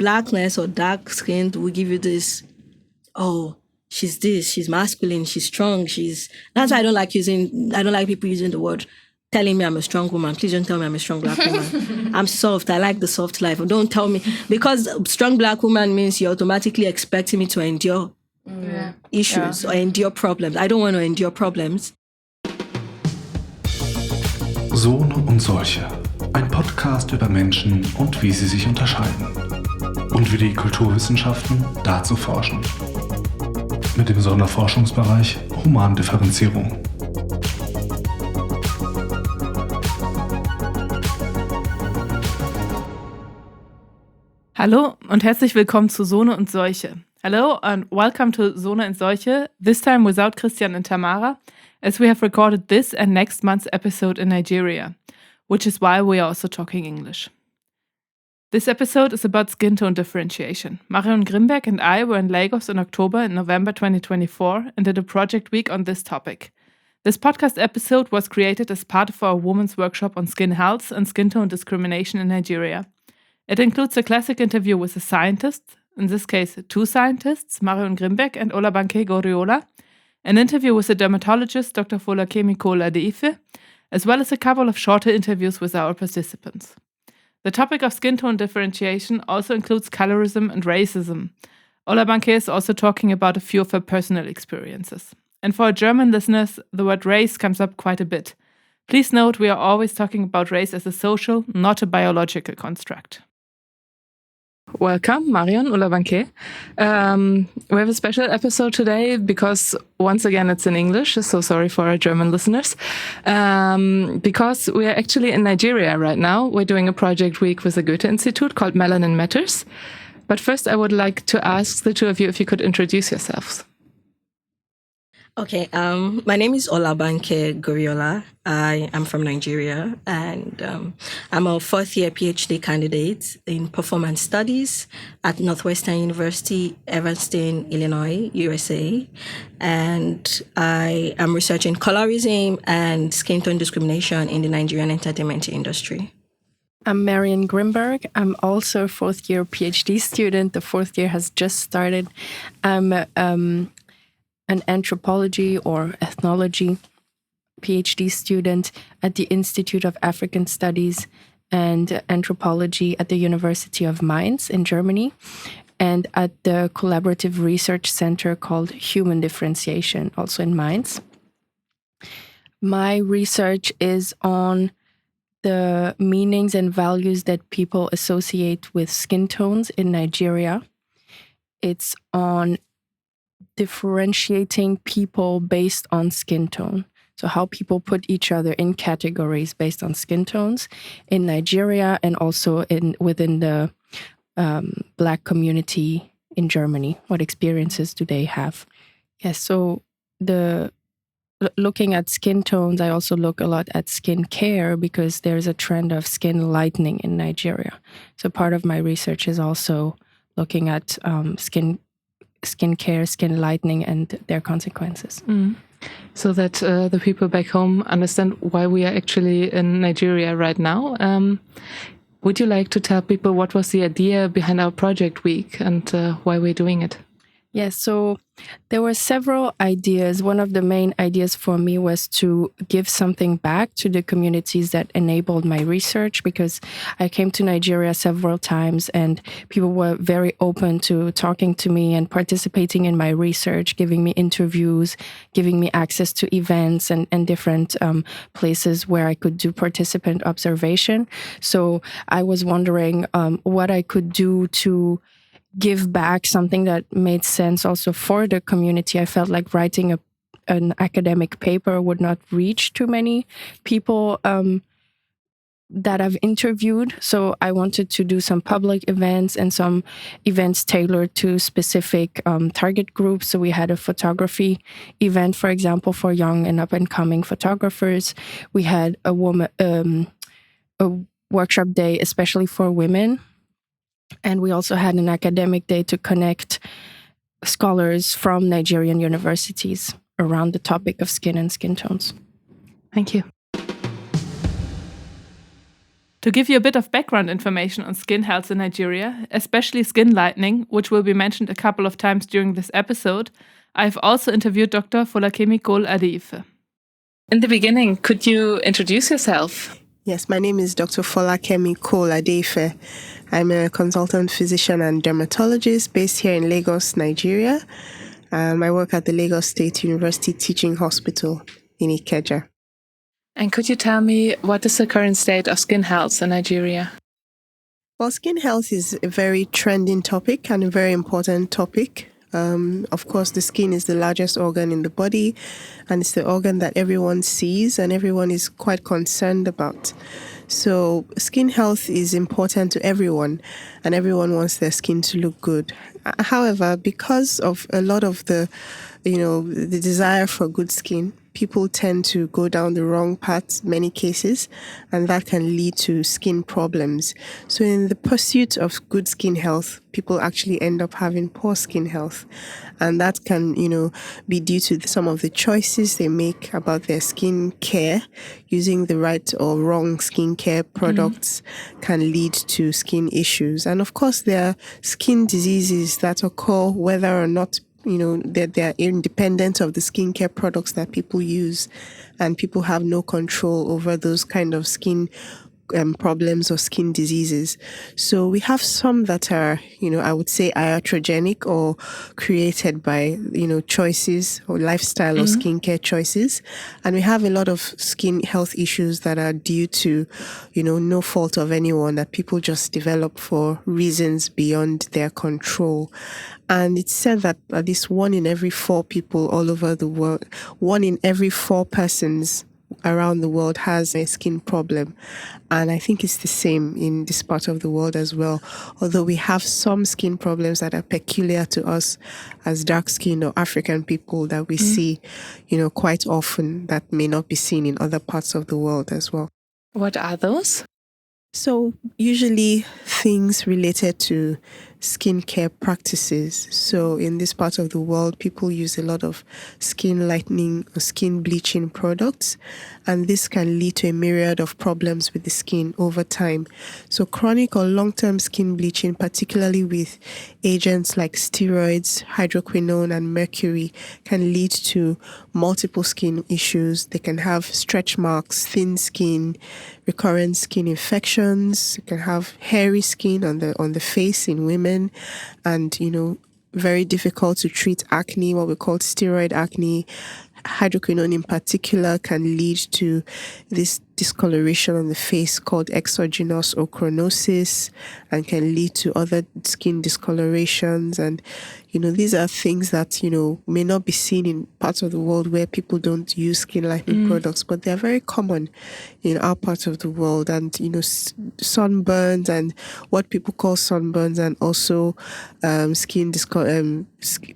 blackness or dark skinned will give you this, oh, she's masculine, she's strong, that's why I don't like people using the word telling me I'm a strong woman. Please don't tell me I'm a strong black woman. I'm soft. I like the soft life. Don't tell me, because strong black woman means you're automatically expecting me to endure issues or endure problems. I don't want to endure problems. Sohne und Solche. Ein Podcast über Menschen und wie sie sich unterscheiden. Und wie die Kulturwissenschaften dazu forschen. Mit dem Sonderforschungsbereich Humandifferenzierung. Hallo und herzlich willkommen zu Sohne und Solche. Hello and welcome to Sohne und Solche, this time without Christian and Tamara, as we have recorded this and next month's episode in Nigeria, which is why we are also talking English. This episode is about skin tone differentiation. Marion Grimberg and I were in Lagos in October and November 2024 and did a project week on this topic. This podcast episode was created as part of our Women's Workshop on Skin Health and Skin Tone Discrimination in Nigeria. It includes a classic interview with a scientist, in this case two scientists, Marion Grimberg and Olabankes PhD, an interview with the Dermatologist Dr. Cole-Adeife, as well as a couple of shorter interviews with our participants. The topic of skin tone differentiation also includes colorism and racism. Olabankes is also talking about a few of her personal experiences. And for our German listeners, the word race comes up quite a bit. Please note we are always talking about race as a social, not a biological construct. Welcome, Marion, Olabankes. We have a special episode today because, once again, it's in English, so sorry for our German listeners. Because we are actually in Nigeria right now. We're doing a project week with the Goethe Institute called Melanin Matters. But first, I would like to ask the two of you if you could introduce yourselves. Okay, my name is Olabankes PhD. I am from Nigeria, and I'm a fourth-year PhD candidate in performance studies at Northwestern University, Evanston, Illinois, USA. And I am researching colorism and skin tone discrimination in the Nigerian entertainment industry. I'm Marion Grimberg. I'm also a fourth-year PhD student. The fourth year has just started. I'm an anthropology or ethnology PhD student at the Institute of African Studies and Anthropology at the University of Mainz in Germany, and at the collaborative research center called Human Differentiation, also in Mainz. My research is on the meanings and values that people associate with skin tones in Nigeria. It's on differentiating people based on skin tone. So how people put each other in categories based on skin tones in Nigeria and also within the Black community in Germany. What experiences do they have? Yes, so looking at skin tones, I also look a lot at skin care because there's a trend of skin lightening in Nigeria. So part of my research is also looking at skin care, skin lightening, and their consequences. So that the people back home understand why we are actually in Nigeria right now. Would you like to tell people what was the idea behind our project week and why we're doing it? Yes, so there were several ideas. One of the main ideas for me was to give something back to the communities that enabled my research, because I came to Nigeria several times and people were very open to talking to me and participating in my research, giving me interviews, giving me access to events and different places where I could do participant observation. So I was wondering what I could do to give back something that made sense also for the community. I felt like writing an academic paper would not reach too many people that I've interviewed. So I wanted to do some public events and some events tailored to specific target groups. So we had a photography event, for example, for young and up-and-coming photographers. We had a workshop day, especially for women. And we also had an academic day to connect scholars from Nigerian universities around the topic of skin and skin tones. Thank you. To give you a bit of background information on skin health in Nigeria, especially skin lightening, which will be mentioned a couple of times during this episode, I've also interviewed Dr. Friederike Cole-Adeife. In the beginning, could you introduce yourself? Yes, my name is Dr. Friederike Cole-Adeife. I'm a consultant physician and dermatologist based here in Lagos, Nigeria. I work at the Lagos State University Teaching Hospital in Ikeja. And could you tell me what is the current state of skin health in Nigeria? Well, skin health is a very trending topic and a very important topic. Of course, the skin is the largest organ in the body, and it's the organ that everyone sees and everyone is quite concerned about. So skin health is important to everyone, and everyone wants their skin to look good. However, because of a lot of the desire for good skin, people tend to go down the wrong path many cases, and that can lead to skin problems. So in the pursuit of good skin health, people actually end up having poor skin health. And that can, be due to some of the choices they make about their skin care. Using the right or wrong skincare products can lead to skin issues. And of course, there are skin diseases that occur whether or not that they're independent of the skincare products that people use, and people have no control over those kind of skin problems or skin diseases. So we have some that are, I would say iatrogenic or created by, choices or lifestyle or skincare choices. And we have a lot of skin health issues that are due to, no fault of anyone, that people just develop for reasons beyond their control. And it's said that at least 1 in every 4 people all over the world, 1 in every 4 persons around the world has a skin problem. And I think it's the same in this part of the world as well. Although we have some skin problems that are peculiar to us as dark skinned or African people that we see, quite often, that may not be seen in other parts of the world as well. What are those? So usually things related to skincare practices. So in this part of the world, people use a lot of skin lightening or skin bleaching products, and this can lead to a myriad of problems with the skin over time. So chronic or long-term skin bleaching, particularly with agents like steroids, hydroquinone, and mercury, can lead to multiple skin issues. They can have stretch marks, thin skin, recurrent skin infections. You can have hairy skin on the face in women, and very difficult to treat acne, what we call steroid acne. Hydroquinone in particular can lead to this discoloration on the face called exogenous ochronosis, and can lead to other skin discolorations. And these are things that may not be seen in parts of the world where people don't use skin lightening products, but they're very common in our part of the world. And sunburns and what people call sunburns, and also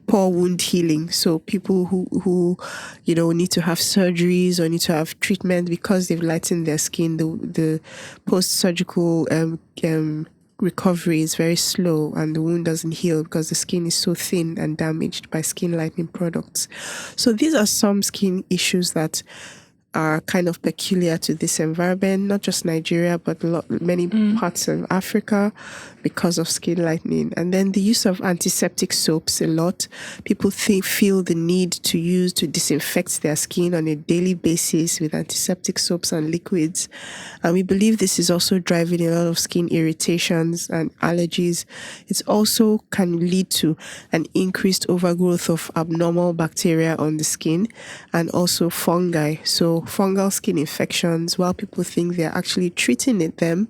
poor wound healing. So people who need to have surgeries or need to have treatment because they've lightened their skin, the post-surgical recovery is very slow, and the wound doesn't heal because the skin is so thin and damaged by skin lightening products. So these are some skin issues that are kind of peculiar to this environment, not just Nigeria, but many parts of Africa, because of skin lightening. And then the use of antiseptic soaps a lot. People feel the need to disinfect their skin on a daily basis with antiseptic soaps and liquids. And we believe this is also driving a lot of skin irritations and allergies. It also can lead to an increased overgrowth of abnormal bacteria on the skin, and also fungi. So fungal skin infections, while people think they're actually treating them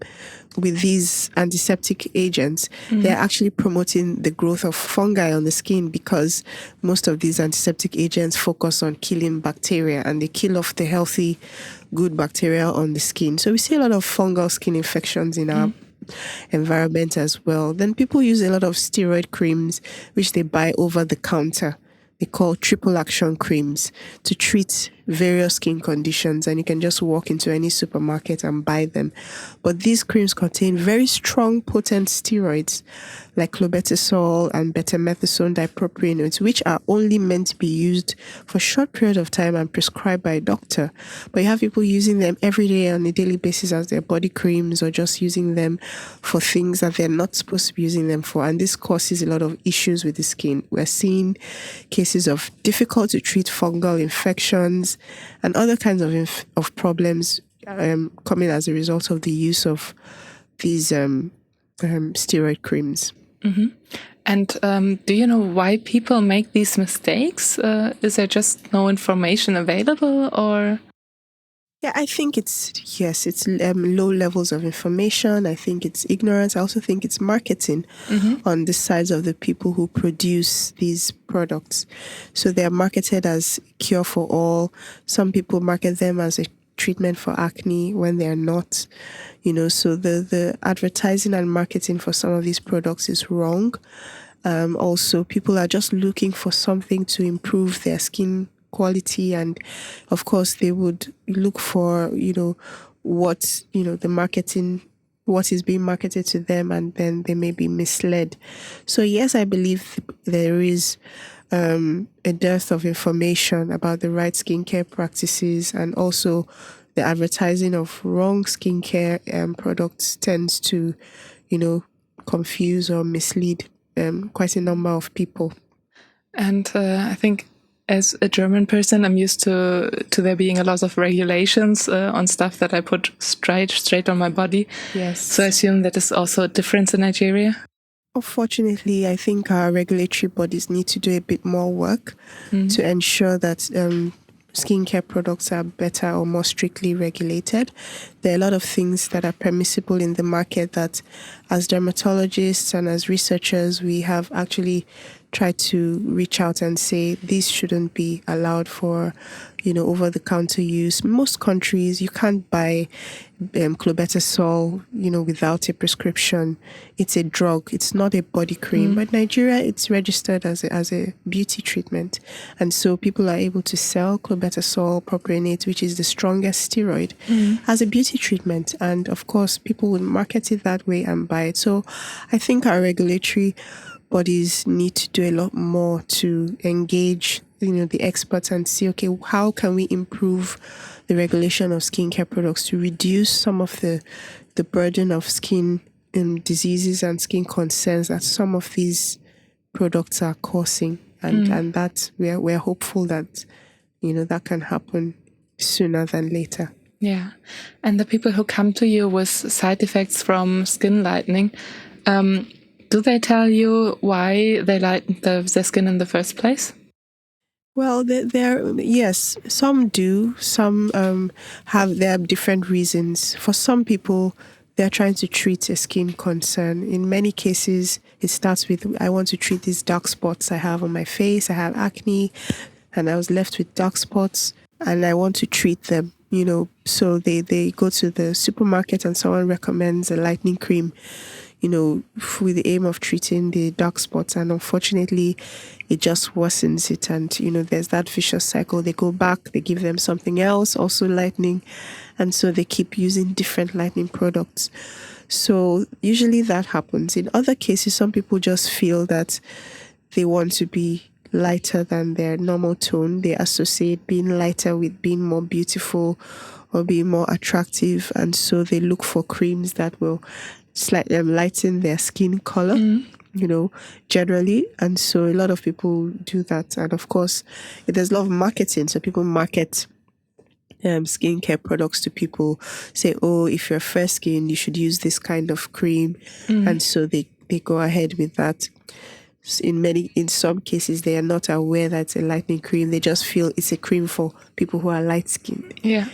with these antiseptic agents, they're actually promoting the growth of fungi on the skin, because most of these antiseptic agents focus on killing bacteria, and they kill off the healthy, good bacteria on the skin. So we see a lot of fungal skin infections in our environment as well. Then people use a lot of steroid creams, which they buy over the counter. They call triple action creams to treat various skin conditions, and you can just walk into any supermarket and buy them. But these creams contain very strong, potent steroids like clobetasol and betamethasone dipropionate, which are only meant to be used for a short period of time and prescribed by a doctor. But you have people using them every day on a daily basis as their body creams, or just using them for things that they're not supposed to be using them for. And this causes a lot of issues with the skin. We're seeing cases of difficult to treat fungal infections and other kinds of problems coming as a result of the use of these steroid creams. Mm-hmm. And do you know why people make these mistakes? Is there just no information available, or? Yeah, I think it's low levels of information. I think it's ignorance. I also think it's marketing on the sides of the people who produce these products. So they are marketed as cure for all. Some people market them as a treatment for acne when they are not. So the advertising and marketing for some of these products is wrong. Also, people are just looking for something to improve their skin quality, and of course they would look for what the marketing, what is being marketed to them, and then they may be misled. So yes, I believe there is a dearth of information about the right skincare practices, and also the advertising of wrong skincare products tends to confuse or mislead quite a number of people. And I think, as a German person, I'm used to there being a lot of regulations on stuff that I put straight on my body. Yes. So I assume that is also a difference in Nigeria. Unfortunately, I think our regulatory bodies need to do a bit more work to ensure that skincare products are better or more strictly regulated. There are a lot of things that are permissible in the market that, as dermatologists and as researchers, we have actually tried to reach out and say these shouldn't be allowed for, over-the-counter use. Most countries, you can't buy clobetasol, without a prescription. It's a drug. It's not a body cream. But Nigeria, it's registered as a beauty treatment. And so people are able to sell clobetasol propionate, which is the strongest steroid, as a beauty treatment. And of course, people will market it that way and buy it. So I think our regulatory bodies need to do a lot more to engage the experts and see, okay, how can we improve the regulation of skincare products to reduce some of the burden of skin diseases and skin concerns that some of these products are causing, and that we're hopeful that that can happen sooner than later. Yeah, and the people who come to you with side effects from skin lightening, do they tell you why they lighten their skin in the first place? Well, yes, some do. Some have different reasons. For some people, they're trying to treat a skin concern. In many cases, it starts with, I want to treat these dark spots I have on my face. I have acne, and I was left with dark spots, and I want to treat them. So they go to the supermarket and someone recommends a lightening cream, with the aim of treating the dark spots. And unfortunately, it just worsens it. And, there's that vicious cycle. They go back, they give them something else, also lightening. And so they keep using different lightening products. So usually that happens. In other cases, some people just feel that they want to be lighter than their normal tone. They associate being lighter with being more beautiful or being more attractive. And so they look for creams that will slightly lighten their skin color, generally. And so a lot of people do that. And of course, there's a lot of marketing. So people market skincare products to people, say, oh, if you're fair skin, you should use this kind of cream. And so they go ahead with that. In some cases, they are not aware that it's a lightening cream. They just feel it's a cream for people who are light skinned. Yeah.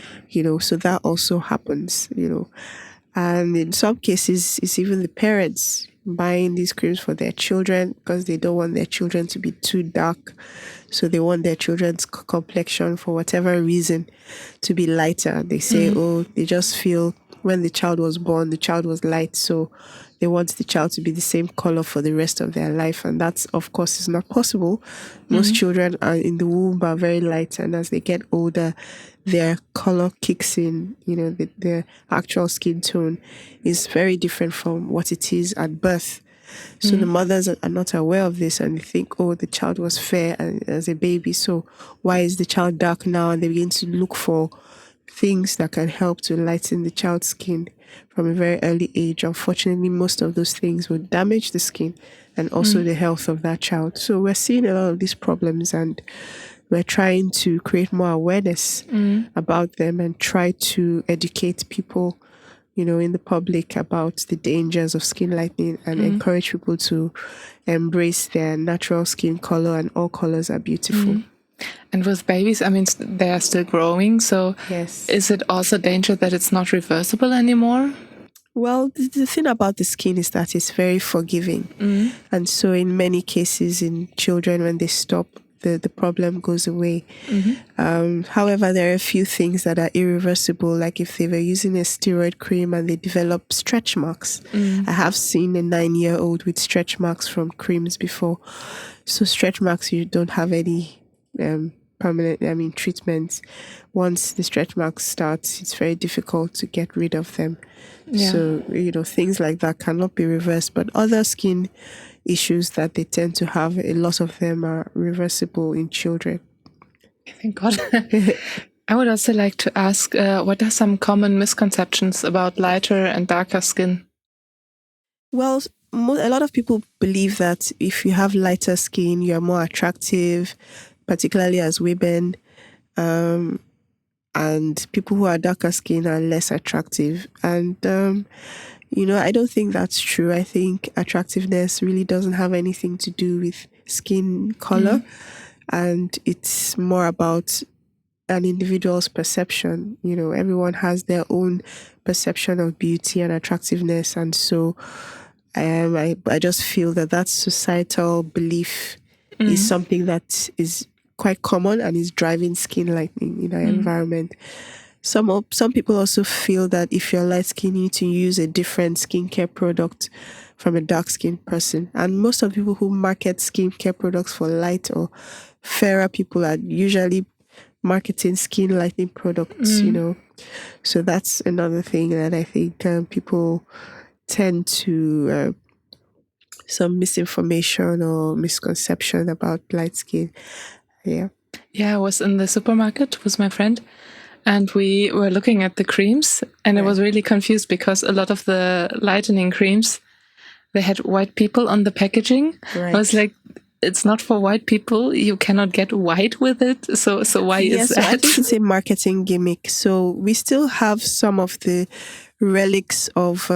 So that also happens, And in some cases, it's even the parents buying these creams for their children because they don't want their children to be too dark. So they want their children's complexion, for whatever reason, to be lighter. They say, they just feel when the child was born, the child was light. So they want the child to be the same color for the rest of their life. And that's, of course, is not possible. Most children are in the womb are very light, and as they get older, their color kicks in. Their actual skin tone is very different from what it is at birth. So the mothers are not aware of this, and they think, oh, the child was fair as a baby, so why is the child dark now? And they begin to look for things that can help to lighten the child's skin from a very early age. Unfortunately, most of those things will damage the skin and also the health of that child. So we're seeing a lot of these problems, and we're trying to create more awareness about them and try to educate people, in the public about the dangers of skin lightening and encourage people to embrace their natural skin color, and all colors are beautiful. And with babies, I mean, they are still growing. So Yes. is it also danger that it's not reversible anymore? Well, the thing about the skin is that it's very forgiving. And so in many cases in children, when they stop, the problem goes away. However, there are a few things that are irreversible, like if they were using a steroid cream and they develop stretch marks. I have seen a 9-year-old with stretch marks from creams before. So stretch marks, you don't have any permanent, treatments. Once the stretch marks start, it's very difficult to get rid of them. Yeah. So, things like that cannot be reversed. But other skin issues that they tend to have, a lot of them are reversible in children. Thank God. I would also like to ask, what are some common misconceptions about lighter and darker skin? Well, a lot of people believe that if you have lighter skin, you're more attractive, particularly as women. And people who are darker skin are less attractive. And, I don't think that's true. I think attractiveness really doesn't have anything to do with skin color. And it's more about an individual's perception. Everyone has their own perception of beauty and attractiveness. And so I just feel that societal belief is something that is quite common and is driving skin lightening in our environment. Some people also feel that if you're light skinned, you need to use a different skincare product from a dark skinned person. And most of the people who market skincare products for light or fairer people are usually marketing skin lightening products, So that's another thing that I think people tend to some misinformation or misconception about light skin. Yeah. Yeah, I was in the supermarket with my friend, and we were looking at the creams, and I was really confused because a lot of the lightening creams, they had white people on the packaging. Right. I was like, it's not for white people. You cannot get white with it. So why is that? I think it's a marketing gimmick. So we still have some of the relics of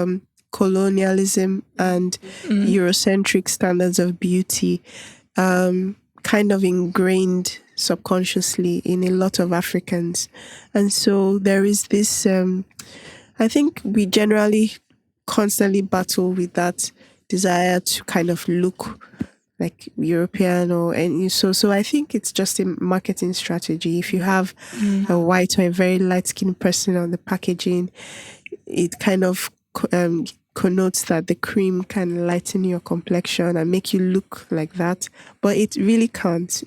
colonialism and Eurocentric standards of beauty kind of ingrained subconsciously in a lot of Africans. And so there is this, I think we generally constantly battle with that desire to kind of look like European so I think it's just a marketing strategy. If you have a white or a very light-skinned person on the packaging, it kind of connotes that the cream can lighten your complexion and make you look like that, but it really can't.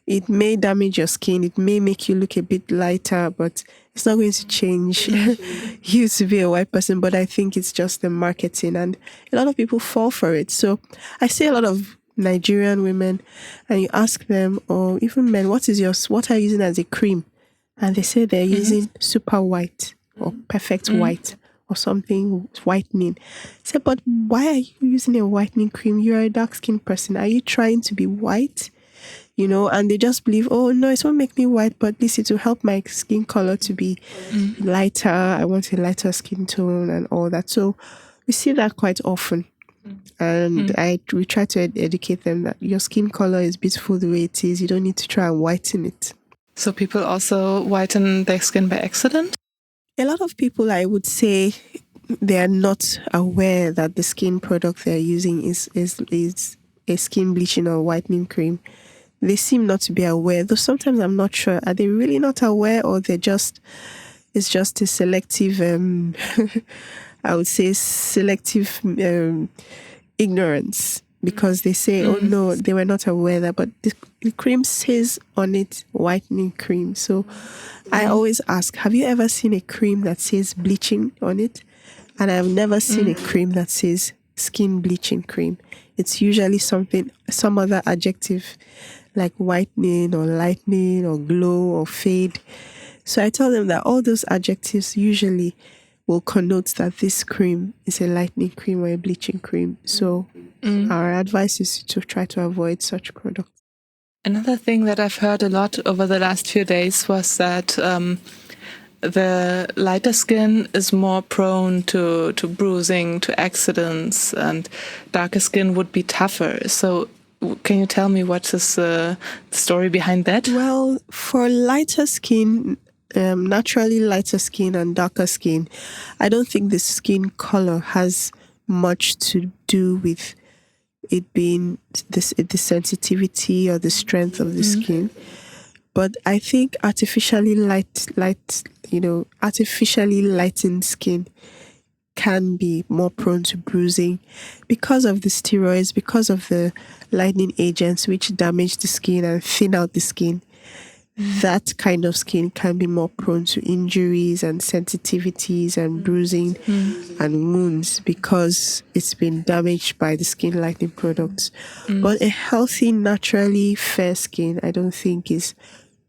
It may damage your skin, it may make you look a bit lighter, but it's not going to change you to be a white person. But I think it's just the marketing, and a lot of people fall for it. So I see a lot of Nigerian women, and you ask them, or even men, what are you using as a cream? And they say they're using super white or perfect white or something whitening. I say, but why are you using a whitening cream? You're a dark-skinned person. Are you trying to be white? And they just believe, oh, no, it won't make me white, but at least it will help my skin color to be lighter. I want a lighter skin tone and all that. So we see that quite often. And we try to educate them that your skin color is beautiful the way it is. You don't need to try and whiten it. So people also whiten their skin by accident? A lot of people, I would say, they are not aware that the skin product they're using is a skin bleaching or whitening cream. They seem not to be aware, though sometimes I'm not sure. Are they really not aware, or it's just a selective I would say, selective ignorance, because they say, oh no, they were not aware that, but the cream says on it whitening cream. So I always ask, have you ever seen a cream that says bleaching on it? And I've never seen a cream that says skin bleaching cream. It's usually some other adjective like whitening or lightening or glow or fade. So I tell them that all those adjectives usually will connote that this cream is a lightening cream or a bleaching cream. So our advice is to try to avoid such products. Another thing that I've heard a lot over the last few days was that the lighter skin is more prone to bruising, to accidents, and darker skin would be tougher. So can you tell me what is the story behind that? Well, for lighter skin, naturally lighter skin and darker skin, I don't think the skin color has much to do with it being the sensitivity or the strength of the skin. But I think artificially lightened skin can be more prone to bruising because of the steroids, because of the lightening agents which damage the skin and thin out the skin. That kind of skin can be more prone to injuries and sensitivities and bruising and wounds because it's been damaged by the skin lightening products. But a healthy, naturally fair skin, I don't think is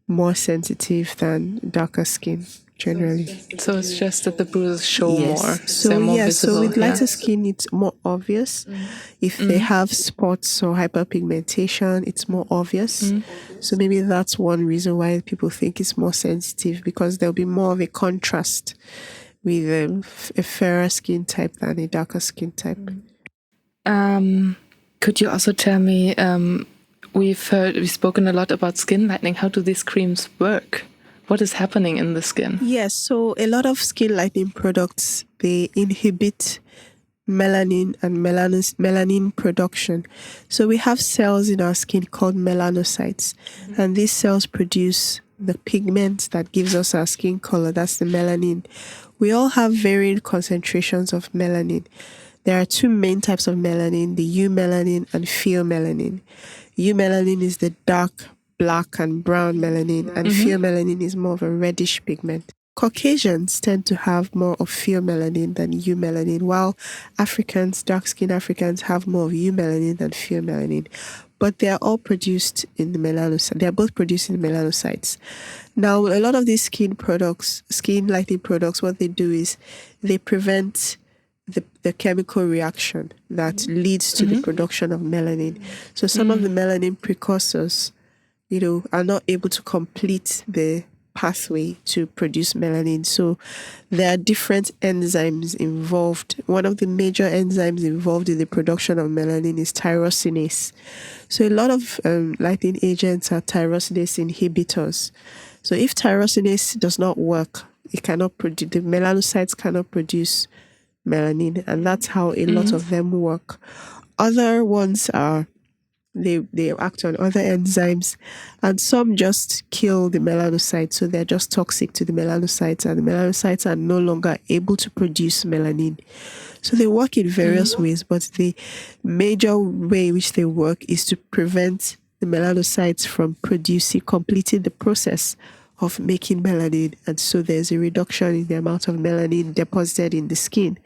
more sensitive than darker skin generally. So it's just that the bruises show more. So more yeah, visible, so with lighter skin, it's more obvious. If they have spots or hyperpigmentation, it's more obvious. So maybe that's one reason why people think it's more sensitive, because there'll be more of a contrast with a fairer skin type than a darker skin type. Could you also tell me, we've spoken a lot about skin lightening. How do these creams work? What is happening in the skin? Yes, so a lot of skin lightening products, they inhibit melanin and melanin production. So we have cells in our skin called melanocytes, and these cells produce the pigment that gives us our skin color. That's the melanin. We all have varying concentrations of melanin. There are two main types of melanin, the eumelanin and pheomelanin. Eumelanin is the dark black and brown melanin, and pheomelanin is more of a reddish pigment. Caucasians tend to have more of pheomelanin than eumelanin, while Africans, dark-skinned Africans, have more of eumelanin than pheomelanin. But they are all produced in the melanocytes. They are both produced in the melanocytes. Now, a lot of these skin lightening products, what they do is they prevent the chemical reaction that leads to the production of melanin. So some of the melanin precursors, are not able to complete the pathway to produce melanin. So there are different enzymes involved. One of the major enzymes involved in the production of melanin is tyrosinase. So a lot of lightening agents are tyrosinase inhibitors. So if tyrosinase does not work, the melanocytes cannot produce melanin, and that's how a lot of them work. Other ones are they act on other enzymes, and some just kill the melanocytes, so they're just toxic to the melanocytes, and the melanocytes are no longer able to produce melanin. So they work in various ways, but the major way in which they work is to prevent the melanocytes from completing the process of making melanin, and so there's a reduction in the amount of melanin deposited in the skin,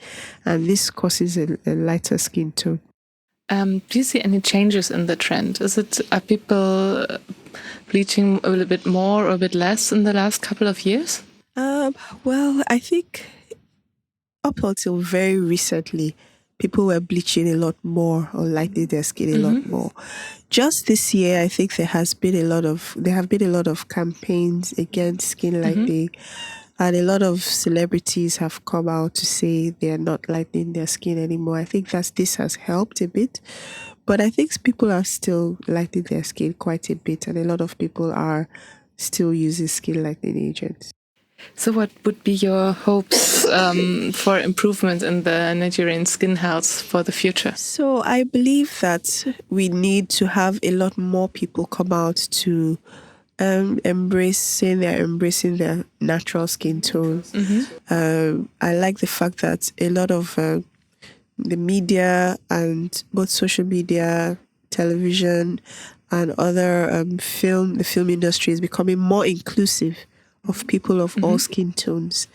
and this causes a lighter skin tone. Do you see any changes in the trend? Are people bleaching a little bit more or a bit less in the last couple of years? Well, I think up until very recently, people were bleaching a lot more or lightening their skin a lot more. Just this year, I think there have been a lot of campaigns against skin lightening, and a lot of celebrities have come out to say they are not lightening their skin anymore. I think this has helped a bit, but I think people are still lightening their skin quite a bit, and a lot of people are still using skin lightening agents. So what would be your hopes for improvement in the Nigerian skin health for the future? So I believe that we need to have a lot more people come out to embracing their natural skin tones. I like the fact that a lot of the media and both social media, television, and other the film industry is becoming more inclusive of people of all skin tones.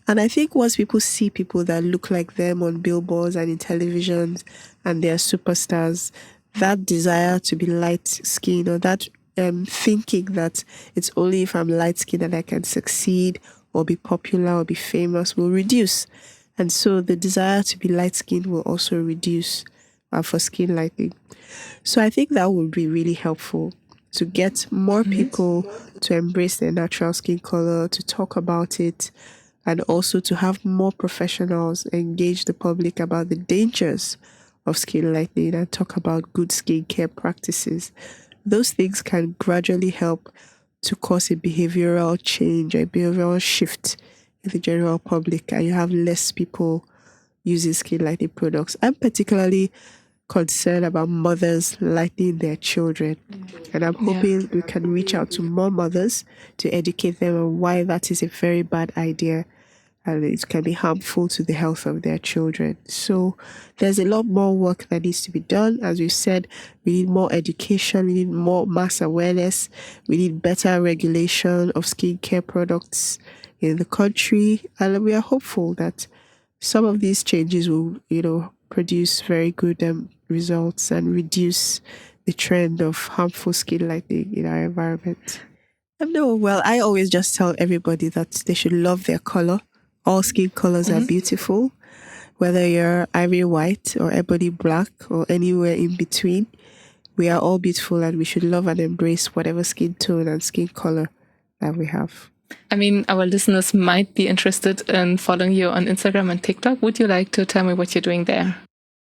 And I think once people see people that look like them on billboards and in televisions and they're superstars, that desire to be light skinned, or that thinking that it's only if I'm light skinned that I can succeed or be popular or be famous will reduce. And so the desire to be light skinned will also reduce for skin lightening. So I think that would be really helpful to get more people to embrace their natural skin color, to talk about it, and also to have more professionals engage the public about the dangers of skin lightening and talk about good skincare practices. Those things can gradually help to cause a behavioral change, a behavioral shift in the general public, and you have less people using skin lightening products. I'm particularly concerned about mothers lightening their children, and I'm hoping we can reach out to more mothers to educate them on why that is a very bad idea and it can be harmful to the health of their children. So there's a lot more work that needs to be done. As we said, we need more education, we need more mass awareness, we need better regulation of skincare products in the country, and we are hopeful that some of these changes will, produce very good results and reduce the trend of harmful skin lightening in our environment. No, well, I always just tell everybody that they should love their color. All skin colors are beautiful, whether you're ivory white or ebony black or anywhere in between. We are all beautiful, and we should love and embrace whatever skin tone and skin color that we have. I mean, our listeners might be interested in following you on Instagram and TikTok. Would you like to tell me what you're doing there?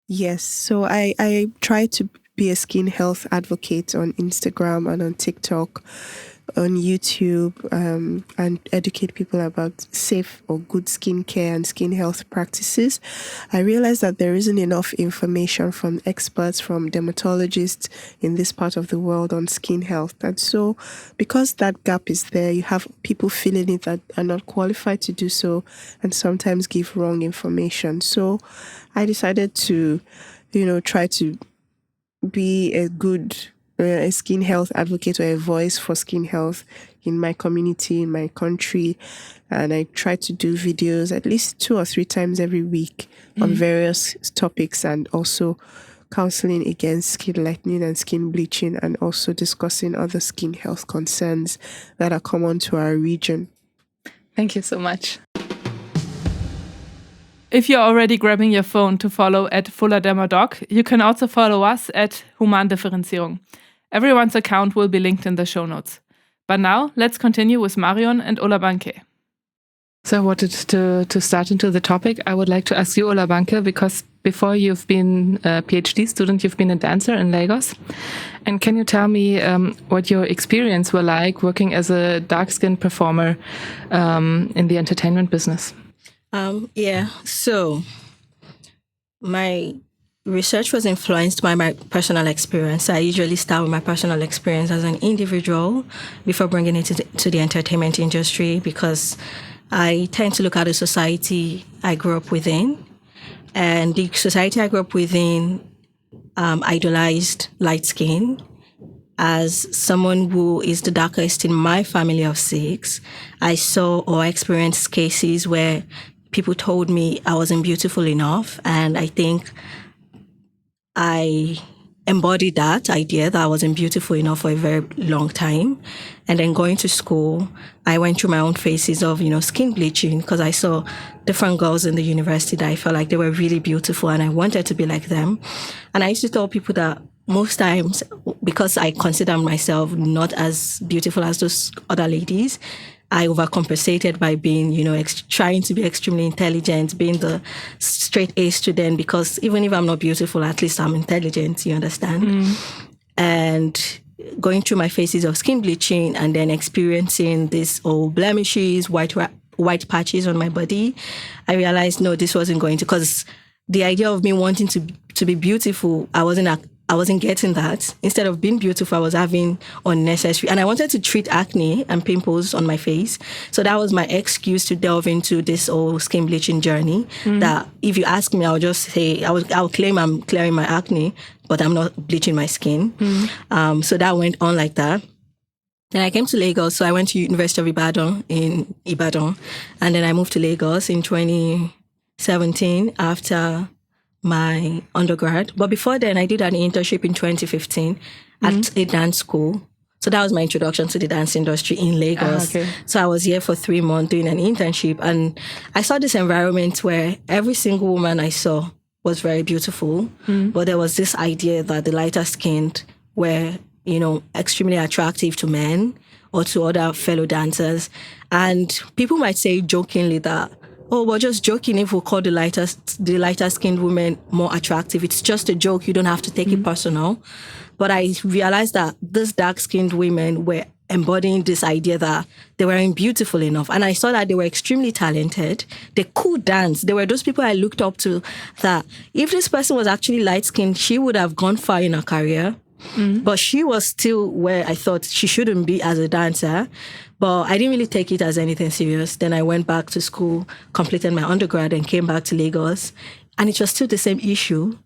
Yes, so I try to be a skin health advocate on Instagram and on TikTok, on YouTube, and educate people about safe or good skincare and skin health practices. I realize that there isn't enough information from experts, from dermatologists in this part of the world on skin health. And so because that gap is there, you have people feeling it that are not qualified to do so and sometimes give wrong information. So I decided to, try to be a good a skin health advocate or a voice for skin health in my community, in my country. And I try to do videos at least 2 or 3 times every week on various topics, and also counseling against skin lightening and skin bleaching, and also discussing other skin health concerns that are common to our region. Thank you so much. If you're already grabbing your phone to follow at @FullerDermaDoc, you can also follow us at Humandifferenzierung. Everyone's account will be linked in the show notes. But now, let's continue with Marion and Olabanke. So I wanted to start into the topic. I would like to ask you, Olabanke, because before you've been a PhD student, you've been a dancer in Lagos. And can you tell me what your experience were like working as a dark-skinned performer in the entertainment business? So my research was influenced by my personal experience. I usually start with my personal experience as an individual before bringing it to the entertainment industry, because I tend to look at the society I grew up within. And the society I grew up within idolized light skin. As someone who is the darkest in my family of 6, I saw or experienced cases where people told me I wasn't beautiful enough, and I think I embodied that idea that I wasn't beautiful enough for a very long time. And then going to school, I went through my own phases of, skin bleaching, because I saw different girls in the university that I felt like they were really beautiful and I wanted to be like them. And I used to tell people that most times, because I consider myself not as beautiful as those other ladies, I overcompensated by being, trying to be extremely intelligent, being the straight A student, because even if I'm not beautiful, at least I'm intelligent, you understand? And going through my phases of skin bleaching and then experiencing these blemishes, white patches on my body, I realized, no, this wasn't going to, because the idea of me wanting to be beautiful, I wasn't I wasn't getting that. Instead of being beautiful, I was having unnecessary. And I wanted to treat acne and pimples on my face. So that was my excuse to delve into this whole skin bleaching journey. That if you ask me, I'll just say, I'll claim I'm clearing my acne, but I'm not bleaching my skin. So that went on like that. Then I came to Lagos. So I went to University of Ibadan in Ibadan. And then I moved to Lagos in 2017 after my undergrad. But before then, I did an internship in 2015 at a dance school. So that was my introduction to the dance industry in Lagos. So I was here for 3 months doing an internship. And I saw this environment where every single woman I saw was very beautiful. But there was this idea that the lighter skinned were, extremely attractive to men or to other fellow dancers. And people might say jokingly that, oh, we're just joking if we call the lighter skinned women more attractive. It's just a joke. You don't have to take it personal. But I realized that these dark skinned women were embodying this idea that they weren't beautiful enough. And I saw that they were extremely talented. They could dance. They were those people I looked up to, that if this person was actually light skinned, she would have gone far in her career. But she was still where I thought she shouldn't be as a dancer. But I didn't really take it as anything serious. Then I went back to school, completed my undergrad, and came back to Lagos. And it was still the same issue,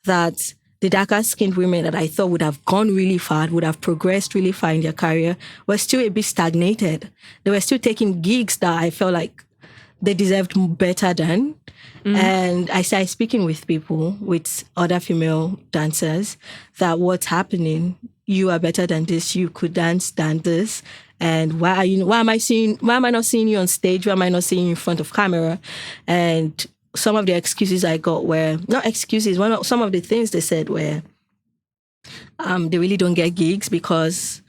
that the darker skinned women that I thought would have gone really far, would have progressed really far in their career, were still a bit stagnated. They were still taking gigs that I felt like they deserved better than. And I started speaking with people, with other female dancers, that what's happening, you are better than this, you could dance than this. And why am I not seeing you on stage? Why am I not seeing you in front of camera? And some of the excuses I got were, not excuses, some of the things they said were, they really don't get gigs because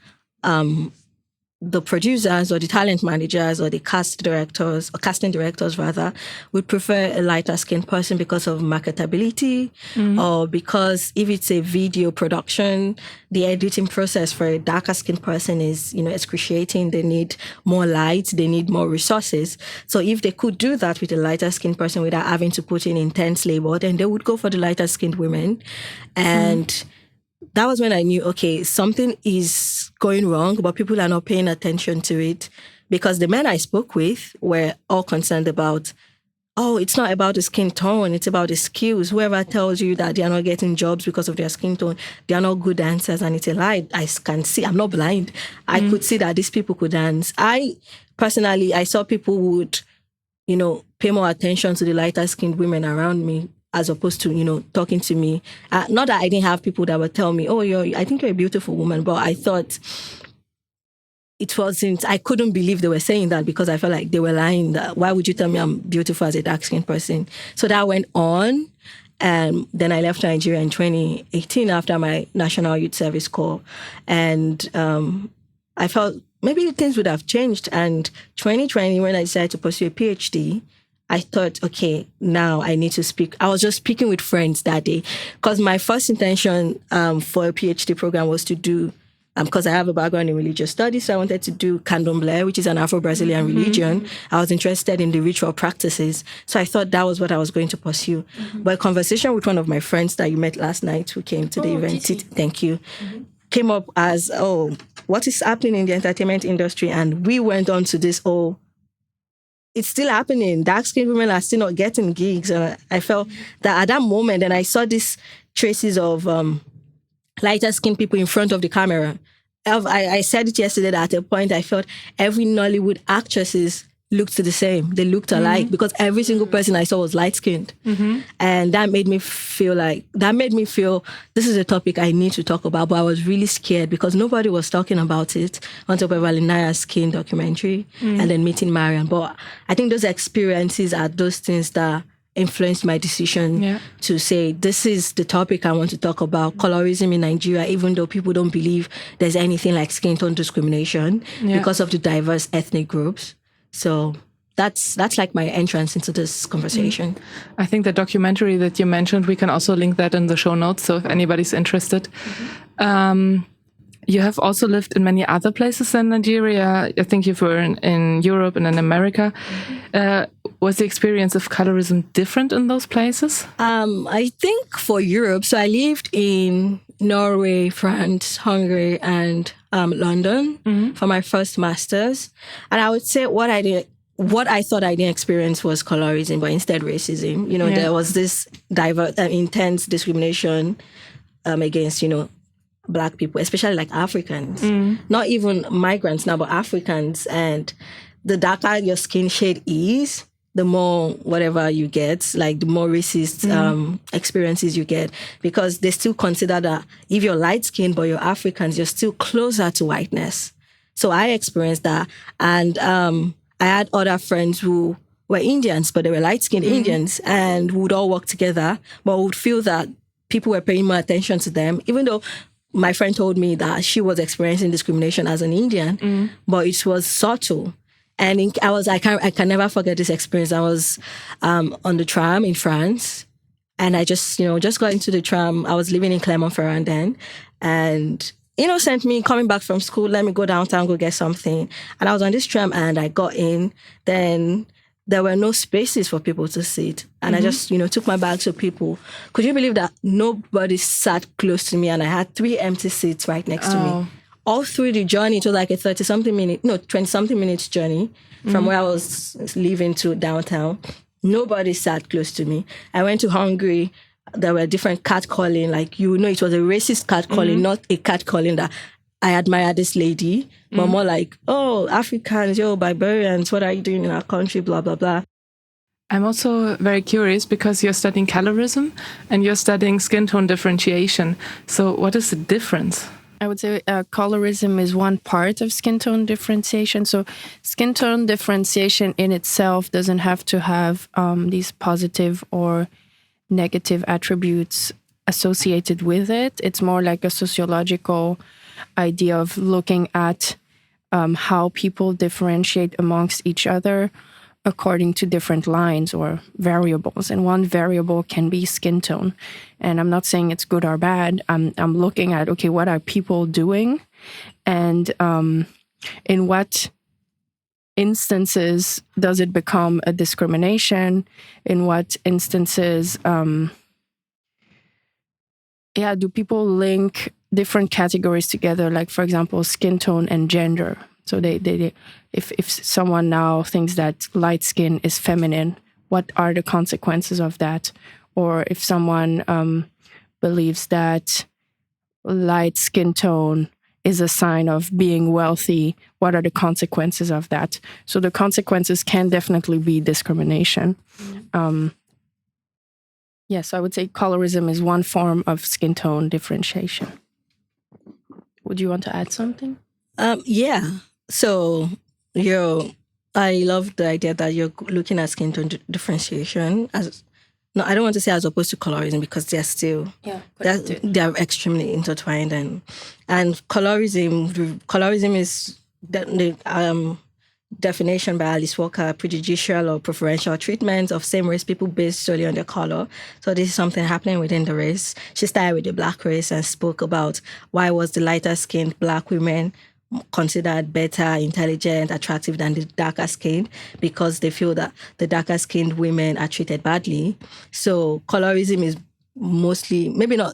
the producers or the talent managers or the casting directors rather, would prefer a lighter skinned person because of marketability, or because if it's a video production, the editing process for a darker skinned person is, excruciating. They need more light, they need more resources. So if they could do that with a lighter skinned person without having to put in intense labor, then they would go for the lighter skinned women. And that was when I knew, okay, something is going wrong, but people are not paying attention to it, because the men I spoke with were all concerned about, oh, it's not about the skin tone, it's about the skills. Whoever tells you that they are not getting jobs because of their skin tone, they are not good dancers, and it's a lie. I can see, I'm not blind. I could see that these people could dance. I saw people who would, pay more attention to the lighter skinned women around me, as opposed to, talking to me. Not that I didn't have people that would tell me, oh, I think you're a beautiful woman, but I thought I couldn't believe they were saying that, because I felt like they were lying. Why would you tell me I'm beautiful as a dark-skinned person? So that went on. And then I left Nigeria in 2018 after my National Youth Service Corps. And I felt maybe things would have changed. And 2020, when I decided to pursue a PhD, I thought, okay, now I need to speak. I was just speaking with friends that day, because my first intention for a PhD program was to do, because I have a background in religious studies, so I wanted to do Candomblé, which is an Afro-Brazilian religion. I was interested in the ritual practices. So I thought that was what I was going to pursue. But a conversation with one of my friends that you met last night, who came to the event, thank you, came up as, what is happening in the entertainment industry? And we went on to this, it's still happening. Dark-skinned women are still not getting gigs. And I felt that at that moment, and I saw these traces of lighter-skinned people in front of the camera. I said it yesterday that at a point I felt every Nollywood actresses looked the same. They looked alike, because every single person I saw was light-skinned. And that made me feel this is a topic I need to talk about, but I was really scared because nobody was talking about it until Valinaya's Skin documentary and then meeting Marion. But I think those experiences are those things that influenced my decision to say, this is the topic I want to talk about, colorism in Nigeria, even though people don't believe there's anything like skin tone discrimination because of the diverse ethnic groups. So that's like my entrance into this conversation. I think the documentary that you mentioned, we can also link that in the show notes, so if anybody's interested. You have also lived in many other places than Nigeria. I think you were in Europe and in America. was the experience of colorism different in those places? I think for Europe, so I lived in Norway, France, Hungary, and London for my first master's. And I would say what I thought I didn't experience was colorism, but instead racism. There was this intense discrimination against, Black people, especially like Africans. Not even migrants now, but Africans. And the darker your skin shade is, the more whatever you get, like the more racist experiences you get, because they still consider that if you're light-skinned but you're Africans, you're still closer to whiteness. So I experienced that. And I had other friends who were Indians, but they were light-skinned Indians, and would all work together, but would feel that people were paying more attention to them, even though my friend told me that she was experiencing discrimination as an Indian, but it was subtle. And I can never forget this experience. I was on the tram in France, and I just got into the tram. I was living in Clermont-Ferrand then, and sent me coming back from school. Let me go downtown, go get something. And I was on this tram, and I got in. Then there were no spaces for people to sit, and I just took my bag to people. Could you believe that nobody sat close to me, and I had 3 empty seats right next to me? All through the journey, it was like a 20-something minutes journey from where I was leaving to downtown. Nobody sat close to me. I went to Hungary. There were different catcalling. Like, it was a racist catcalling, not a catcalling that I admire this lady, but more like, oh, Africans, barbarians, what are you doing in our country, blah, blah, blah. I'm also very curious because you're studying colorism and you're studying skin tone differentiation. So what is the difference? I would say colorism is one part of skin tone differentiation. So skin tone differentiation in itself doesn't have to have these positive or negative attributes associated with it. It's more like a sociological idea of looking at how people differentiate amongst each other according to different lines or variables. And one variable can be skin tone. And I'm not saying it's good or bad. I'm looking at, okay, what are people doing? And in what instances does it become a discrimination? In what instances, do people link different categories together? Like, for example, skin tone and gender. So if someone now thinks that light skin is feminine, what are the consequences of that? Or if someone believes that light skin tone is a sign of being wealthy, what are the consequences of that? So the consequences can definitely be discrimination. Yes, I would say colorism is one form of skin tone differentiation. Would you want to add something? Yeah. So I love the idea that you're looking at skin tone differentiation as, no, I don't want to say as opposed to colorism, because they're still, they're extremely intertwined. And colorism is the definition by Alice Walker, prejudicial or preferential treatment of same race people based solely on their color. So this is something happening within the race. She started with the Black race and spoke about why was the lighter skinned Black women considered better, intelligent, attractive than the darker skinned, because they feel that the darker skinned women are treated badly. So colorism is mostly, maybe not,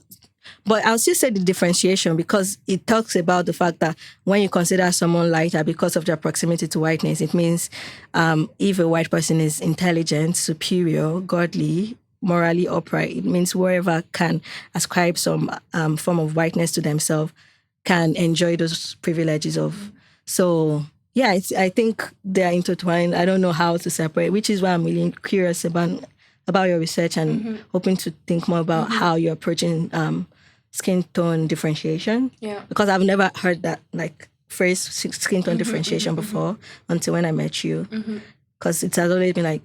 but I'll still say the differentiation, because it talks about the fact that when you consider someone lighter because of their proximity to whiteness, it means if a white person is intelligent, superior, godly, morally upright, it means whoever can ascribe some form of whiteness to themselves can enjoy those privileges of. So yeah, I think they're intertwined. I don't know how to separate, which is why I'm really curious about your research and hoping to think more about how you're approaching skin tone differentiation. Yeah. Because I've never heard that phrase skin tone differentiation before until when I met you. Because it has always been like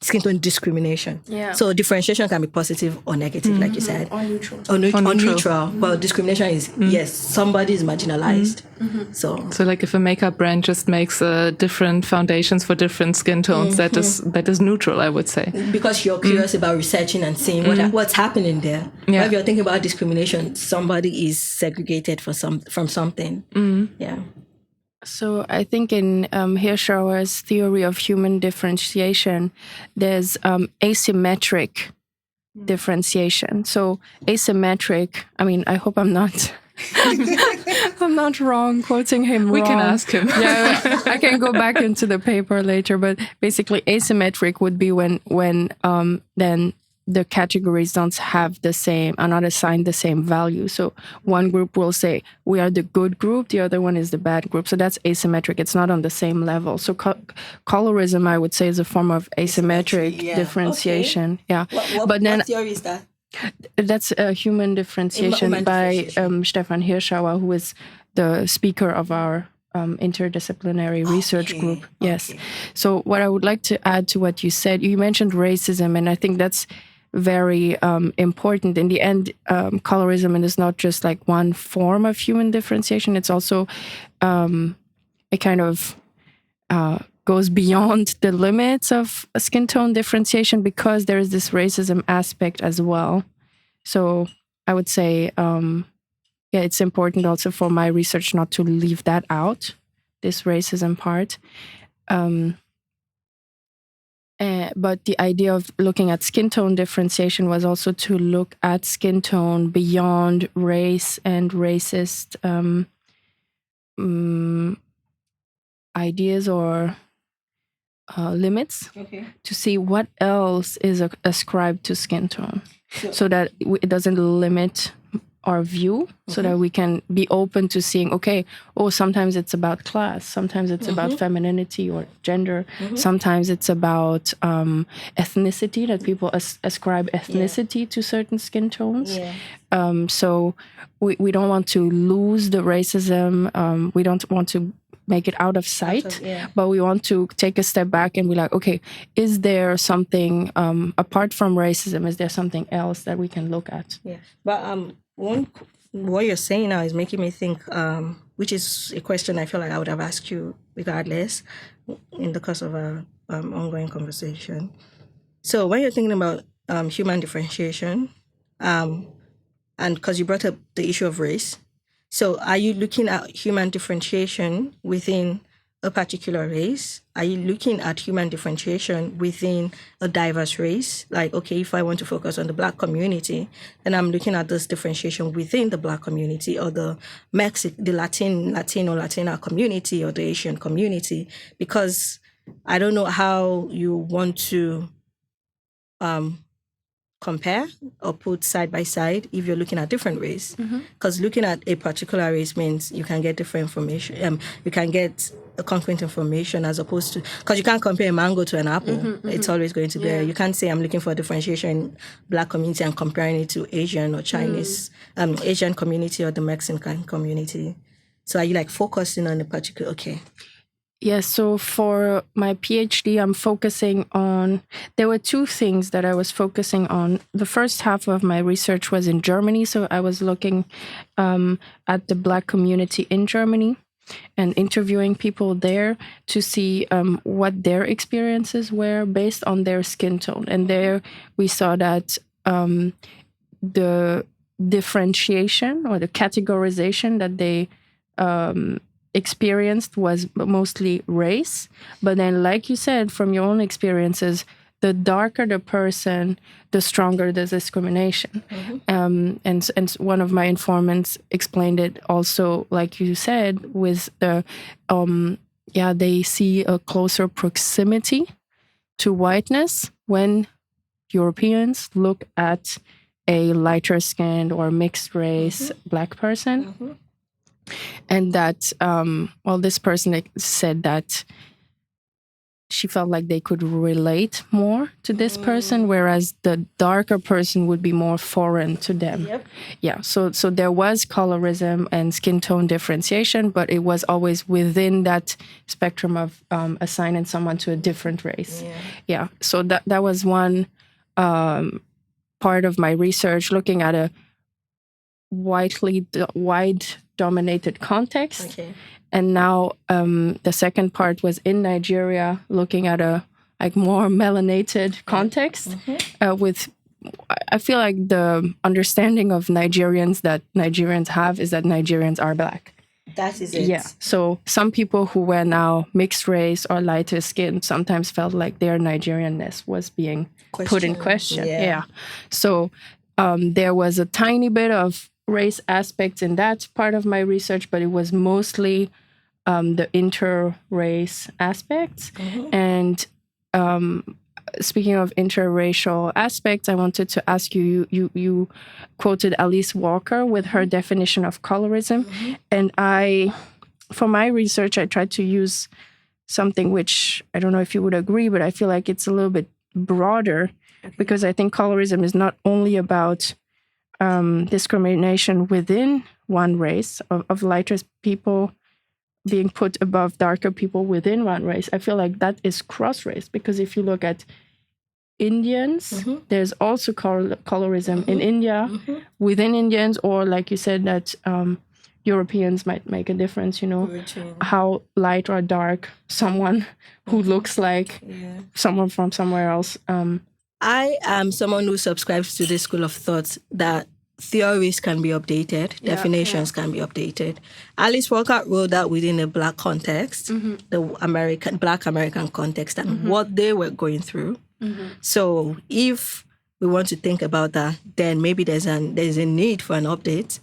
skin tone discrimination. Yeah. So differentiation can be positive or negative, like you said. Or neutral. Or neutral. Well, discrimination is, yes, somebody is marginalized. So like if a makeup brand just makes different foundations for different skin tones, that is neutral, I would say. Because you're curious about researching and seeing what's happening there. Yeah. But if you're thinking about discrimination, somebody is segregated from something. Yeah. So I think in Hirschauer's theory of human differentiation, there's asymmetric differentiation. So asymmetric, I mean, I hope I'm not I'm not wrong, quoting him wrong. We can ask him. Yeah, I can go back into the paper later, but basically asymmetric would be when then the categories don't have the same, are not assigned the same value. So one group will say, we are the good group, the other one is the bad group. So that's asymmetric. It's not on the same level. So colorism, I would say, is a form of asymmetric differentiation. Okay. Yeah. But then, what theory is that? That's a human differentiation by Stefan Hirschauer, who is the speaker of our interdisciplinary research group. Yes. So what I would like to add to what you said, you mentioned racism, and I think that's very important. In the end, colorism is not just like one form of human differentiation. It's also it kind of goes beyond the limits of skin tone differentiation because there is this racism aspect as well. So I would say, it's important also for my research not to leave that out, this racism part. But the idea of looking at skin tone differentiation was also to look at skin tone beyond race and racist ideas or limits, to see what else is ascribed to skin tone, so that it doesn't limit our view, so that we can be open to seeing, sometimes it's about class, sometimes it's about femininity or gender, sometimes it's about ethnicity, that people ascribe ethnicity to certain skin tones. So we don't want to lose the racism, we don't want to make it out of sight, but we want to take a step back and be like, is there something apart from racism, is there something else that we can look at? But what you're saying now is making me think, which is a question I feel like I would have asked you regardless in the course of our ongoing conversation. So when you're thinking about human differentiation, and because you brought up the issue of race, so are you looking at human differentiation within a particular race? Are you looking at human differentiation within a diverse race? Like, if I want to focus on the Black community, then I'm looking at this differentiation within the Black community, or the Latino community, or the Asian community, because I don't know how you want to compare or put side by side if you're looking at different race. Because looking at a particular race means you can get different information. You can get a concrete information, as opposed to, because you can't compare a mango to an apple. It's always going to be you can't say I'm looking for differentiation in Black community and comparing it to Asian or Chinese, Asian community or the Mexican community. So are you like focusing on a particular, Yes, so for my PhD, I'm focusing on, there were two things that I was focusing on. The first half of my research was in Germany, so I was looking at the Black community in Germany and interviewing people there to see what their experiences were based on their skin tone. And there we saw that the differentiation or the categorization that they experienced was mostly race. But then, like you said, from your own experiences, the darker the person, the stronger the discrimination. And one of my informants explained it also, like you said, with the, they see a closer proximity to whiteness when Europeans look at a lighter skinned or mixed race Black person. And that, this person said that she felt like they could relate more to this person, whereas the darker person would be more foreign to them. So there was colorism and skin tone differentiation, but it was always within that spectrum of assigning someone to a different race. So that was one part of my research, looking at a wide dominated context. And now the second part was in Nigeria, looking at a more melanated context with, I feel like the understanding of Nigerians that Nigerians have is that Nigerians are Black. That is it. Yeah. So some people who were now mixed race or lighter skin sometimes felt like their Nigerianness was being put in question. Yeah. So there was a tiny bit of race aspects in that part of my research, but it was mostly the inter-race aspects. And speaking of interracial aspects, I wanted to ask you, you quoted Alice Walker with her definition of colorism. And for my research, I tried to use something which, I don't know if you would agree, but I feel like it's a little bit broader, because I think colorism is not only about discrimination within one race, of lighter people being put above darker people within one race. I feel like that is cross-race, because if you look at Indians, there's also colorism in India, within Indians, or like you said, that Europeans might make a difference, how light or dark someone who looks like someone from somewhere else. I am someone who subscribes to this school of thought that theories can be updated, definitions can be updated. Alice Walker wrote that within a Black context, the Black American context, and what they were going through. So if we want to think about that, then maybe there's a need for an update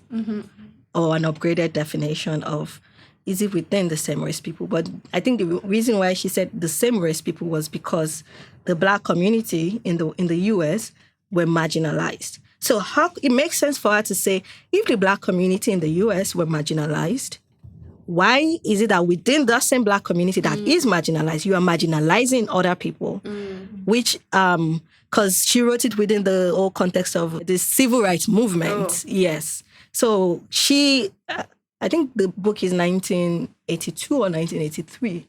or an upgraded definition of, is it within the same race people? But I think the reason why she said the same race people was because the Black community in the US were marginalized. So it makes sense for her to say, if the Black community in the US were marginalized, why is it that within the same Black community that is marginalized, you are marginalizing other people? Which, because she wrote it within the whole context of the civil rights movement. Yes. So I think the book is 1982 or 1983.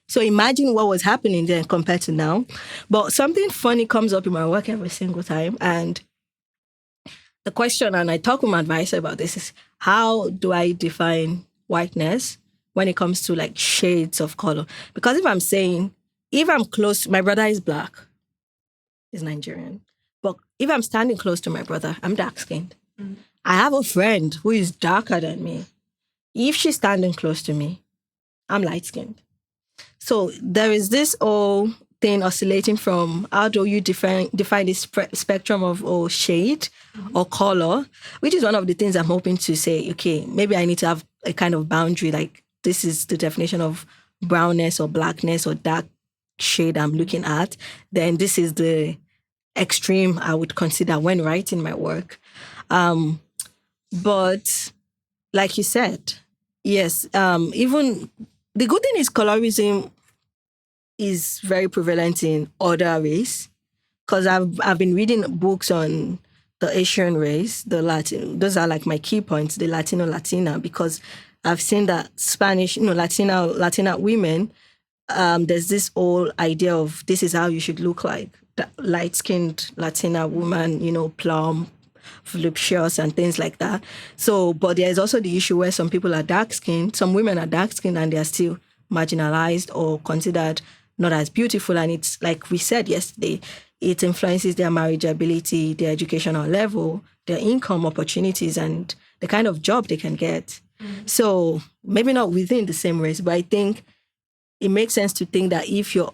So imagine what was happening then compared to now. But something funny comes up in my work every single time. And the question, and I talk with my advisor about this, is how do I define whiteness when it comes to like shades of color? Because if I'm close, my brother is Black, he's Nigerian. But if I'm standing close to my brother, I'm dark-skinned. I have a friend who is darker than me. If she's standing close to me, I'm light-skinned. So there is this whole thing oscillating from how do you define this spectrum of shade or color, which is one of the things I'm hoping to say, okay, maybe I need to have a kind of boundary, like this is the definition of brownness or blackness or dark shade I'm looking at. Then this is the extreme I would consider when writing my work. But like you said, yes, even the good thing is colorism is very prevalent in other race, because I've been reading books on the Asian race, the Latin. Those are like my key points, the Latino, Latina, because I've seen that Spanish, Latina women, there's this whole idea of this is how you should look like. The light-skinned Latina woman, plump, voluptuous and things like that. So, but there's also the issue where some people are dark-skinned, some women are dark-skinned and they're still marginalized or considered not as beautiful. And it's like we said yesterday, it influences their marriageability, their educational level, their income opportunities, and the kind of job they can get. So maybe not within the same race, but I think it makes sense to think that if you're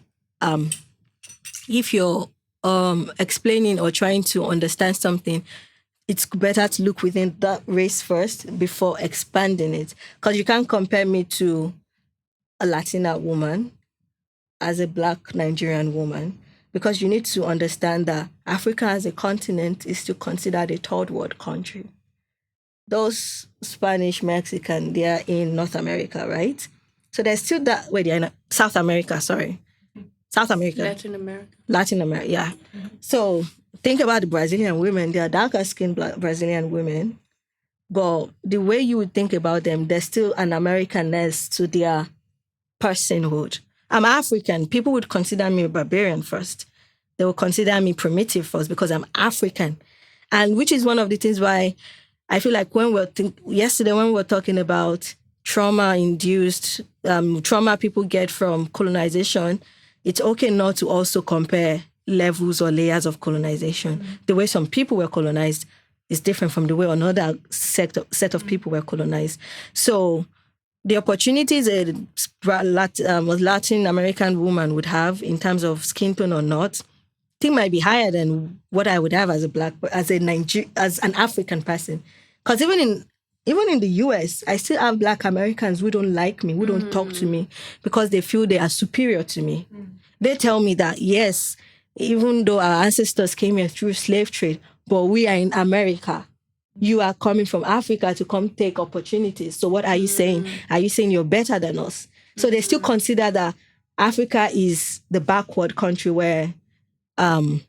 explaining or trying to understand something, it's better to look within that race first before expanding it. Because you can't compare me to a Latina woman as a Black Nigerian woman, because you need to understand that Africa as a continent is still considered a third world country. Those Spanish, Mexican, they are in North America, right? So there's still that, they're in South America, sorry. South America. Latin America, yeah. So think about the Brazilian women. They are darker-skinned Brazilian women, but the way you would think about them, there's still an Americanness to their personhood. I'm African. People would consider me a barbarian first. They would consider me primitive first because I'm African. And which is one of the things why I feel like yesterday when we were talking about trauma-induced, trauma people get from colonization, it's okay not to also compare levels or layers of colonization. The way some people were colonized is different from the way another set of people were colonized. So the opportunities a Latin American woman would have in terms of skin tone or not, I think might be higher than what I would have as as an African person. Because even in the US, I still have Black Americans who don't like me, who don't talk to me because they feel they are superior to me. They tell me that, yes, even though our ancestors came here through slave trade, but we are in America. You are coming from Africa to come take opportunities. So what are you saying? Are you saying you're better than us? So they still consider that Africa is the backward country where the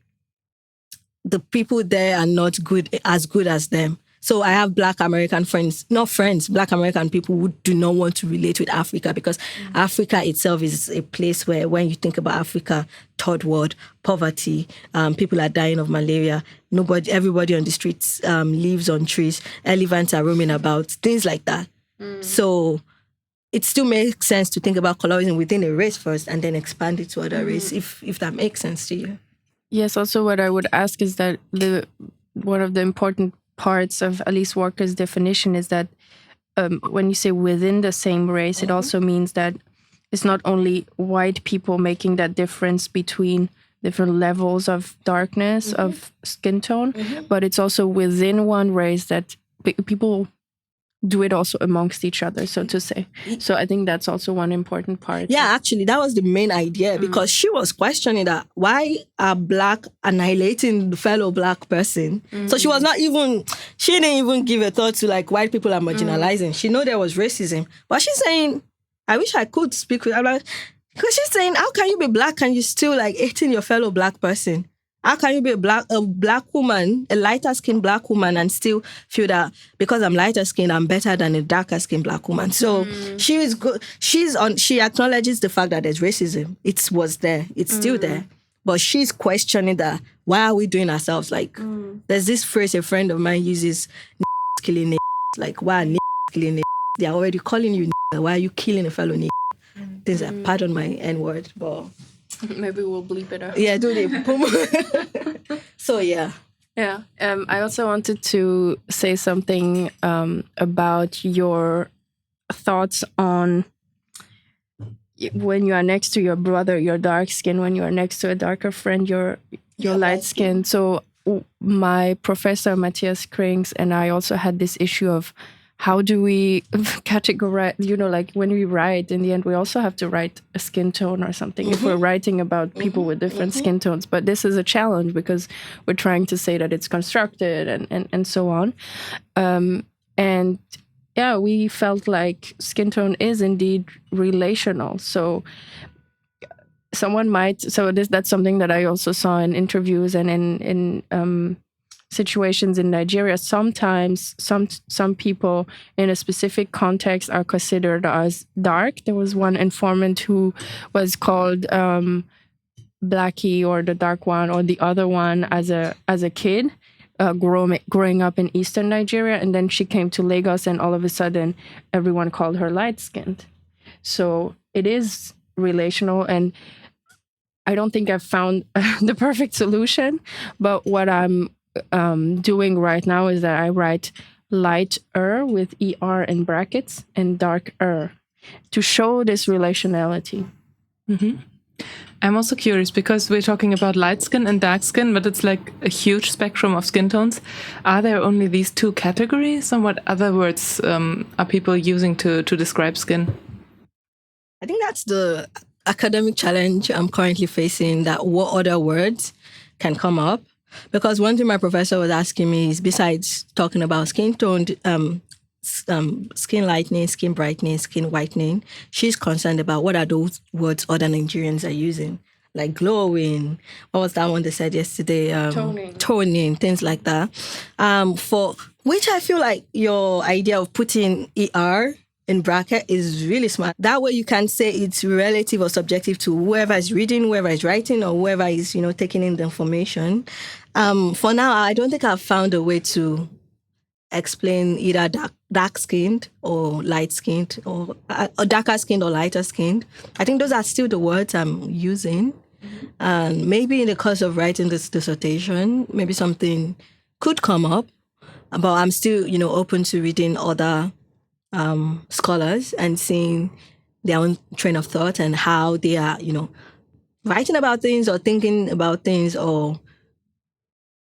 people there are not as good as them. So I have Black American friends, not friends, Black American people who do not want to relate with Africa because Africa itself is a place where when you think about Africa, third world, poverty, people are dying of malaria, everybody on the streets lives on trees, elephants are roaming about, things like that. So it still makes sense to think about colorism within a race first and then expand it to other race, if that makes sense to you. Yes, also what I would ask is that one of the important parts of Alice Walker's definition is that when you say within the same race, it also means that it's not only white people making that difference between different levels of darkness, of skin tone, but it's also within one race that people do it also amongst each other, so to say. So I think that's also one important part. Yeah, actually, that was the main idea because she was questioning that why are Black annihilating the fellow Black person? So she didn't even give a thought to like white people are marginalizing. She know there was racism, but she's saying, I wish I could speak with her. Because she's saying, how can you be Black and you still like hating your fellow Black person? How can you be a black woman, a lighter skinned Black woman, and still feel that because I'm lighter skinned, I'm better than a darker skinned Black woman? So she is good. She acknowledges the fact that there's racism. It was there. It's still there. But she's questioning that. Why are we doing ourselves? Like, there's this phrase a friend of mine uses, killing like, why are killing They are already calling you why are you killing a fellow Things like, pardon my N-word, but... Maybe we'll bleep it out. Yeah, do it. So, yeah. Yeah. I also wanted to say something about your thoughts on when you are next to your brother, you're dark skin. When you are next to a darker friend, you're light skin. So my professor, Matthias Krings, and I also had this issue of how do we categorize, like when we write, in the end, we also have to write a skin tone or something if we're writing about people with different skin tones. But this is a challenge because we're trying to say that it's constructed and so on. And yeah, we felt like skin tone is indeed relational. So that's something that I also saw in interviews and in situations in Nigeria. Sometimes some people in a specific context are considered as dark. There was one informant who was called Blackie or the dark one or the other one as a kid growing up in Eastern Nigeria, and then she came to Lagos and all of a sudden everyone called her light-skinned. So it is relational, and I don't think I've found the perfect solution, but what I'm doing right now is that I write lighter with ER in brackets and darker to show this relationality. I'm also curious because we're talking about light skin and dark skin, but it's like a huge spectrum of skin tones. Are there only these two categories, or what other words are people using to describe skin? I think that's the academic challenge I'm currently facing, that what other words can come up. Because one thing my professor was asking me is, besides talking about skin tone, skin lightening, skin brightening, skin whitening, she's concerned about what are those words other Nigerians are using, like glowing. What was that one they said yesterday? Toning, things like that. For which I feel like your idea of putting ER in bracket is really smart. That way you can say it's relative or subjective to whoever is reading, whoever is writing, or whoever is, taking in the information. For now, I don't think I've found a way to explain either dark-skinned or light-skinned, or darker-skinned or lighter-skinned. I think those are still the words I'm using. And maybe in the course of writing this dissertation, maybe something could come up, but I'm still, open to reading other scholars and seeing their own train of thought and how they are, writing about things or thinking about things or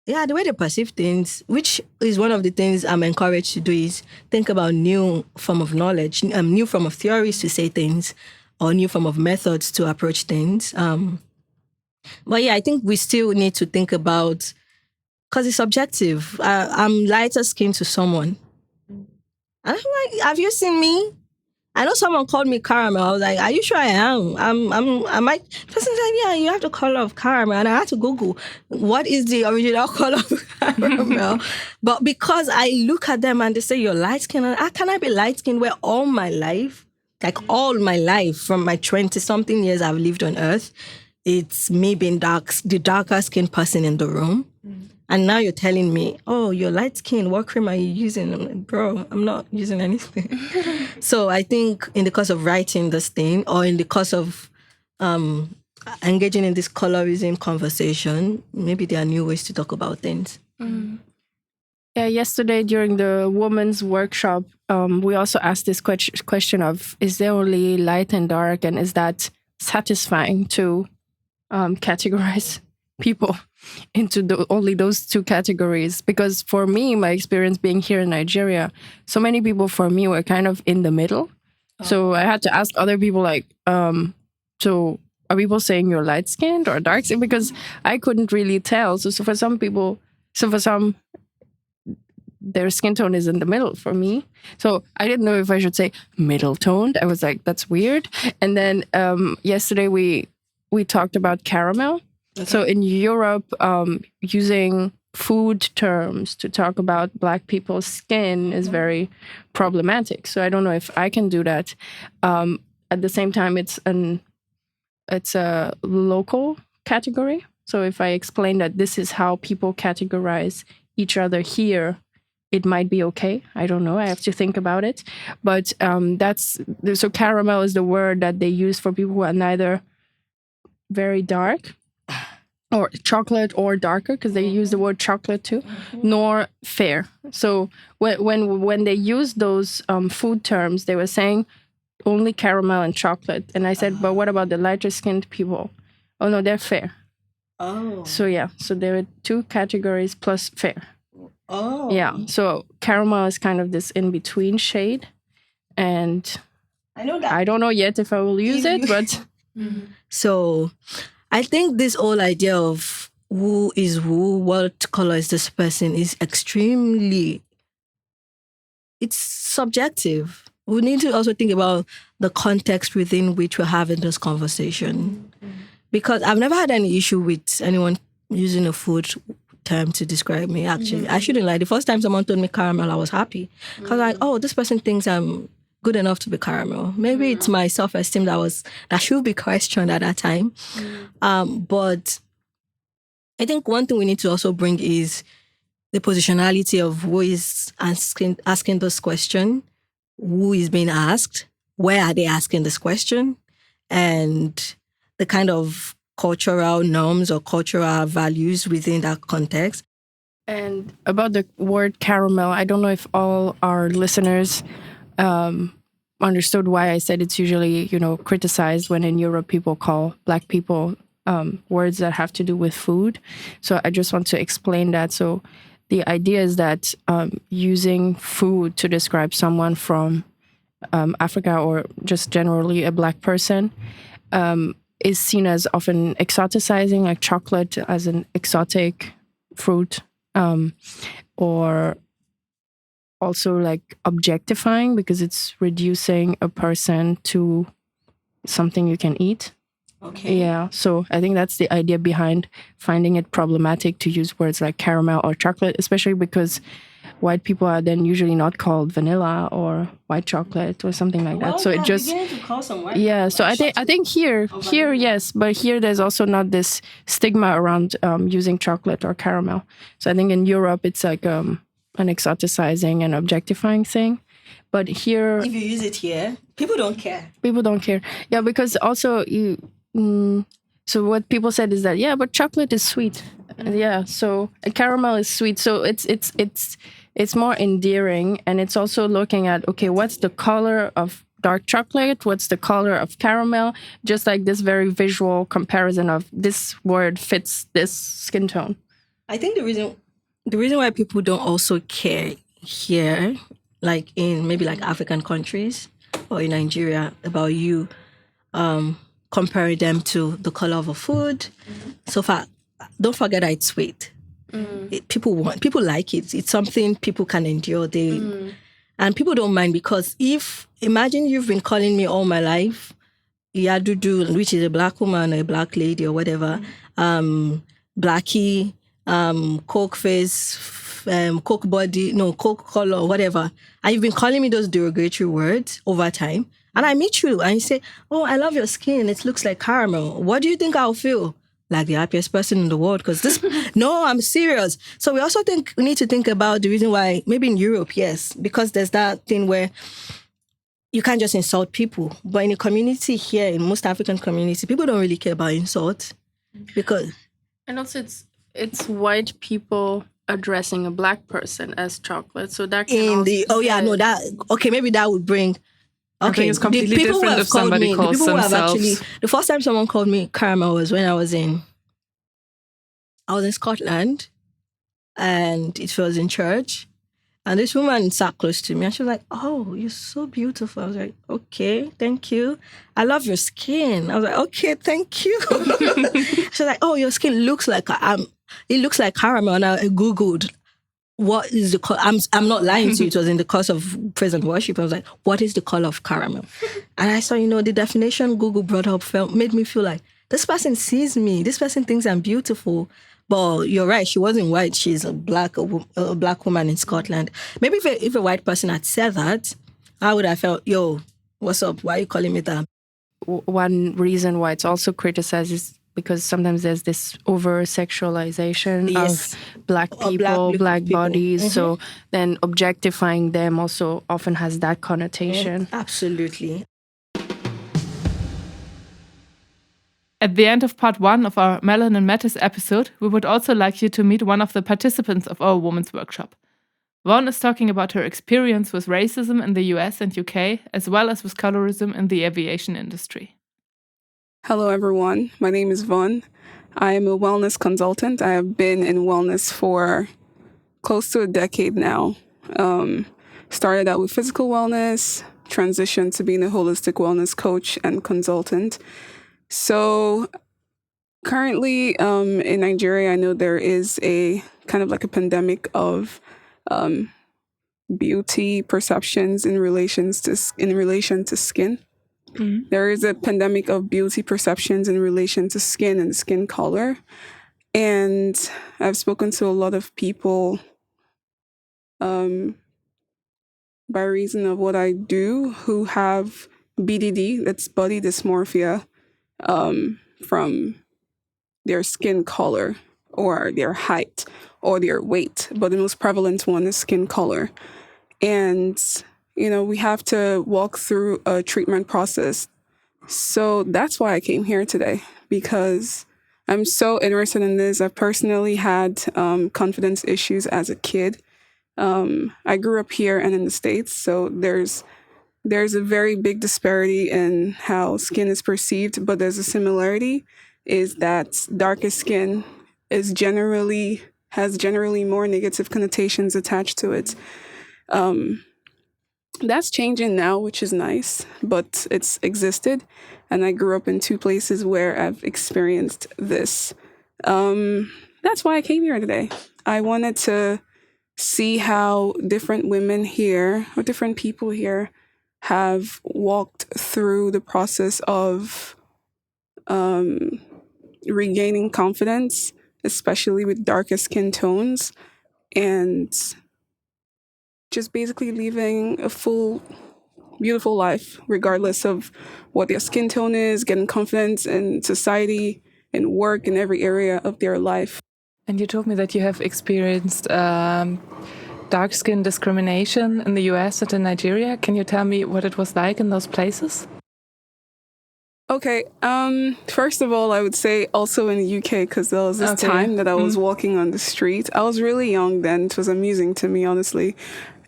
the way they perceive things, which is one of the things I'm encouraged to do, is think about new form of knowledge, new form of theories to say things, or new form of methods to approach things. But I think we still need to think about, because it's subjective. I'm lighter skinned to someone. And I'm like, have you seen me? I know someone called me caramel. I was like, are you sure I am? Am I? The person said, yeah, you have the color of caramel. And I had to Google, what is the original color of caramel? But because I look at them and they say, you're light skinned, how can I be light skinned where all my life, from my 20-something years I've lived on Earth, it's me being the darker skinned person in the room. And now you're telling me, oh, you're light skinned, what cream are you using? I'm like, bro, I'm not using anything. So I think in the course of writing this thing, or in the course of engaging in this colorism conversation, maybe there are new ways to talk about things. Yeah, yesterday during the women's workshop, we also asked this question of, is there only light and dark? And is that satisfying to categorize people into only those two categories? Because for me, my experience being here in Nigeria, so many people for me were kind of in the middle. So I had to ask other people like, so are people saying you're light skinned or dark skinned? Because I couldn't really tell. So for some people, their skin tone is in the middle for me. So I didn't know if I should say middle toned. I was like, that's weird. And then yesterday we talked about caramel. Okay. So in Europe, using food terms to talk about Black people's skin is very problematic. So I don't know if I can do that. At the same time, it's a local category. So if I explain that this is how people categorize each other here, it might be okay. I don't know. I have to think about it. But so caramel is the word that they use for people who are neither very dark or chocolate or darker, because they use the word chocolate too, nor fair. So when they use those food terms, they were saying only caramel and chocolate. And I said, but what about the lighter skinned people? Oh no, they're fair. Oh. So so there are two categories plus fair. Oh. Yeah, so caramel is kind of this in-between shade. And I know that. I don't know yet if I will use it, but... So I think this whole idea of who is who, what color is this person, is it's subjective. We need to also think about the context within which we're having this conversation. Because I've never had any issue with anyone using a food term to describe me, actually. I shouldn't lie. The first time someone told me caramel, I was happy. Because like, oh, this person thinks I'm good enough to be caramel. Maybe it's my self-esteem that should be questioned at that time. But I think one thing we need to also bring is the positionality of who is asking this question, who is being asked, where are they asking this question, and the kind of cultural norms or cultural values within that context. And about the word caramel, I don't know if all our listeners understood why I said it's usually, criticized when in Europe people call Black people words that have to do with food. So I just want to explain that. So the idea is that using food to describe someone from Africa or just generally a Black person is seen as often exoticizing, like chocolate as an exotic fruit, or also like objectifying because it's reducing a person to something you can eat. Okay. Yeah, so I think that's the idea behind finding it problematic to use words like caramel or chocolate, especially because white people are then usually not called vanilla or white chocolate or something like that. So it just to call some white so I think here yes, but here there's also not this stigma around using chocolate or caramel. So I think in Europe it's like an exoticizing and objectifying thing. But here, if you use it here, people don't care. People don't care. Yeah, because also so what people said is that but chocolate is sweet. Yeah, so caramel is sweet. So it's it's more endearing, and it's also looking at, okay, what's the color of dark chocolate? What's the color of caramel? Just like this very visual comparison of this word fits this skin tone. I think the reason why people don't also care here, like in maybe like African countries or in Nigeria, about you comparing them to the color of a food. So far, don't forget that it's sweet. People like it. It's something people can endure. And people don't mind, because imagine you've been calling me all my life, Yadudu, which is a black woman or a black lady or whatever, blackie, coke face, coke body, no, coke color, whatever. And you've been calling me those derogatory words over time. And I meet you and you say, oh, I love your skin. It looks like caramel. What do you think I'll feel? Like the happiest person in the world, because no, I'm serious. So we also need to think about the reason why, maybe in Europe, yes, because there's that thing where you can't just insult people. But in a community here, in most African communities, people don't really care about insults, because... And also it's white people addressing a black person as chocolate. So that can maybe that would bring... I think it's completely different if somebody calls themselves... The first time someone called me caramel was when I was in Scotland, and it was in church. And this woman sat close to me and she was like, oh, you're so beautiful. I was like, okay, thank you. I love your skin. I was like, okay, thank you. She was like, oh, your skin looks like it looks like caramel. And I Googled, what is the color? I'm not lying to you. It was in the course of praise and worship. I was like, what is the color of caramel? And I saw, the definition Google brought up made me feel like, this person sees me. This person thinks I'm beautiful. But you're right, she wasn't white. She's a black woman in Scotland. Maybe if a white person had said that, I would have felt, yo, what's up? Why are you calling me that? One reason why it's also criticized is because sometimes there's this over-sexualization of black people, black bodies. Mm-hmm. So then objectifying them also often has that connotation. Absolutely. At the end of part 1 of our Melanin Matters episode, we would also like you to meet one of the participants of our women's workshop. Vaughn is talking about her experience with racism in the US and UK, as well as with colorism in the aviation industry. Hello, everyone. My name is Vaughn. I am a wellness consultant. I have been in wellness for close to a decade now. Started out with physical wellness, transitioned to being a holistic wellness coach and consultant. So currently in Nigeria, I know there is a kind of like a pandemic of beauty perceptions in relation to skin. Mm-hmm. There is a pandemic of beauty perceptions in relation to skin and skin color. And I've spoken to a lot of people by reason of what I do who have BDD, that's body dysmorphia, from their skin color or their height or their weight. But the most prevalent one is skin color. And we have to walk through a treatment process. So that's why I came here today, because I'm so interested in this. I've personally had confidence issues as a kid. I grew up here and in the States, so there's a very big disparity in how skin is perceived, but there's a similarity, is that darker skin has generally more negative connotations attached to it. That's changing now, which is nice, but it's existed. And I grew up in 2 places where I've experienced this. That's why I came here today. I wanted to see how different women here, or different people here, have walked through the process of regaining confidence, especially with darker skin tones, and just basically living a full, beautiful life, regardless of what their skin tone is, getting confidence in society, in work, in every area of their life. And you told me that you have experienced dark skin discrimination in the US and in Nigeria. Can you tell me what it was like in those places? Okay. First of all, I would say also in the UK, because there was this time that I was walking on the street. I was really young then. It was amusing to me, honestly.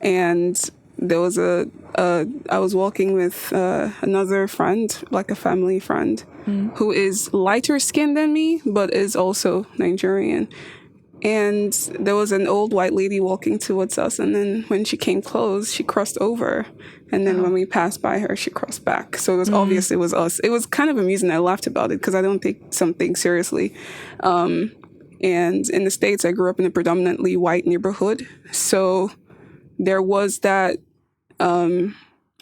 And there was I was walking with another friend, like a family friend, who is lighter skinned than me, but is also Nigerian. And there was an old white lady walking towards us. And then when she came close, she crossed over. And then when we passed by her, she crossed back. So it was obvious it was us. It was kind of amusing. I laughed about it because I don't take something seriously. And in the States, I grew up in a predominantly white neighborhood. So there was that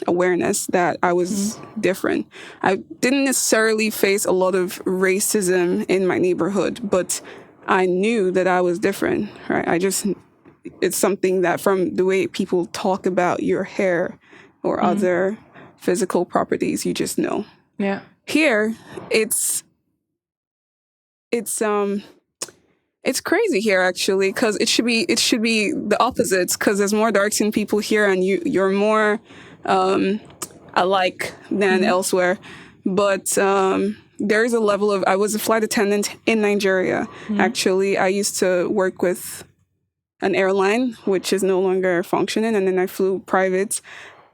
awareness that I was different. I didn't necessarily face a lot of racism in my neighborhood, but I knew that I was different, right? It's something that from the way people talk about your hair or other physical properties, you just know. Yeah. Here, it's crazy here actually, because it should be the opposite, because there's more dark-skinned people here and you're more alike than elsewhere. But there is a level of, I was a flight attendant in Nigeria. Actually, I used to work with an airline, which is no longer functioning, and then I flew private.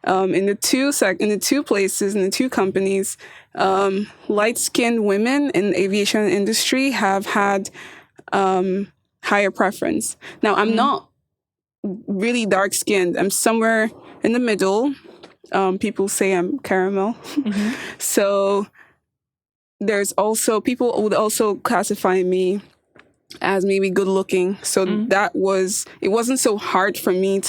In the two places, in the two companies, light-skinned women in the aviation industry have had higher preference. Now, I'm not really dark-skinned. I'm somewhere in the middle. People say I'm caramel. So there's also, people would also classify me as maybe good looking. So it wasn't so hard for me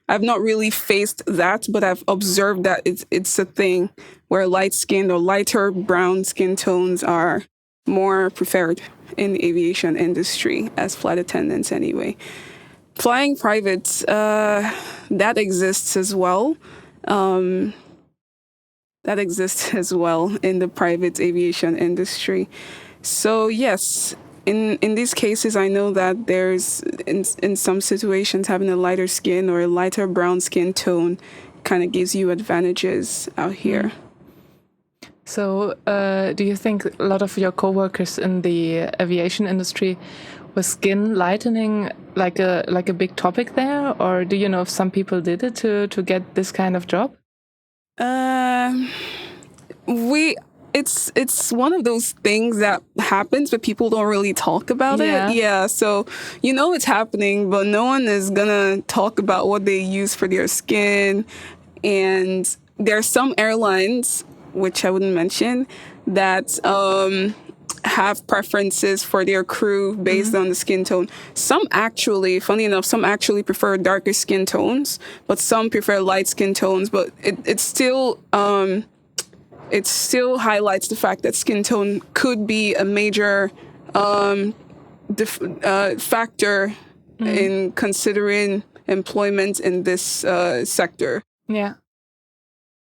I've not really faced that, but I've observed that it's a thing where light skinned or lighter brown skin tones are more preferred in the aviation industry as flight attendants anyway. Flying private, that exists as well. That exists as well in the private aviation industry. So yes, in these cases, I know that there's, in some situations, having a lighter skin or a lighter brown skin tone kind of gives you advantages out here. So do you think a lot of your coworkers in the aviation industry was skin lightening like a big topic there? Or do you know if some people did it to get this kind of job? It's one of those things that happens, but people don't really talk about it. Yeah, so it's happening, but no one is gonna talk about what they use for their skin. And there are some airlines, which I wouldn't mention, that have preferences for their crew based on the skin tone. Some actually, funny enough, prefer darker skin tones, but some prefer light skin tones. But it still highlights the fact that skin tone could be a major factor in considering employment in this sector. Yeah.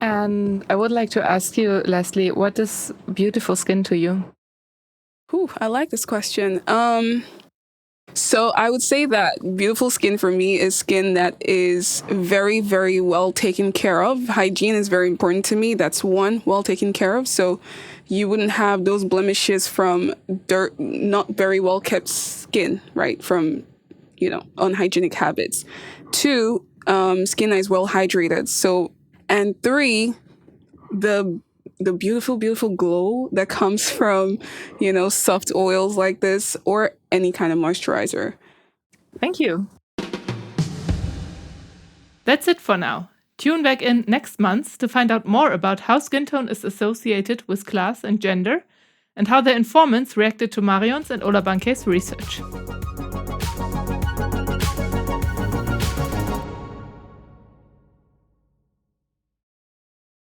And I would like to ask you, Leslie, what is beautiful skin to you? I like this question. So I would say that beautiful skin for me is skin that is very, very well taken care of. Hygiene is very important to me. That's one, well taken care of. So you wouldn't have those blemishes from dirt, not very well kept skin, right? From, unhygienic habits. Two, skin that is well hydrated. So, and three, the beautiful, beautiful glow that comes from, soft oils like this or any kind of moisturizer. Thank you. That's it for now. Tune back in next month to find out more about how skin tone is associated with class and gender and how the informants reacted to Marion's and Olabankes research.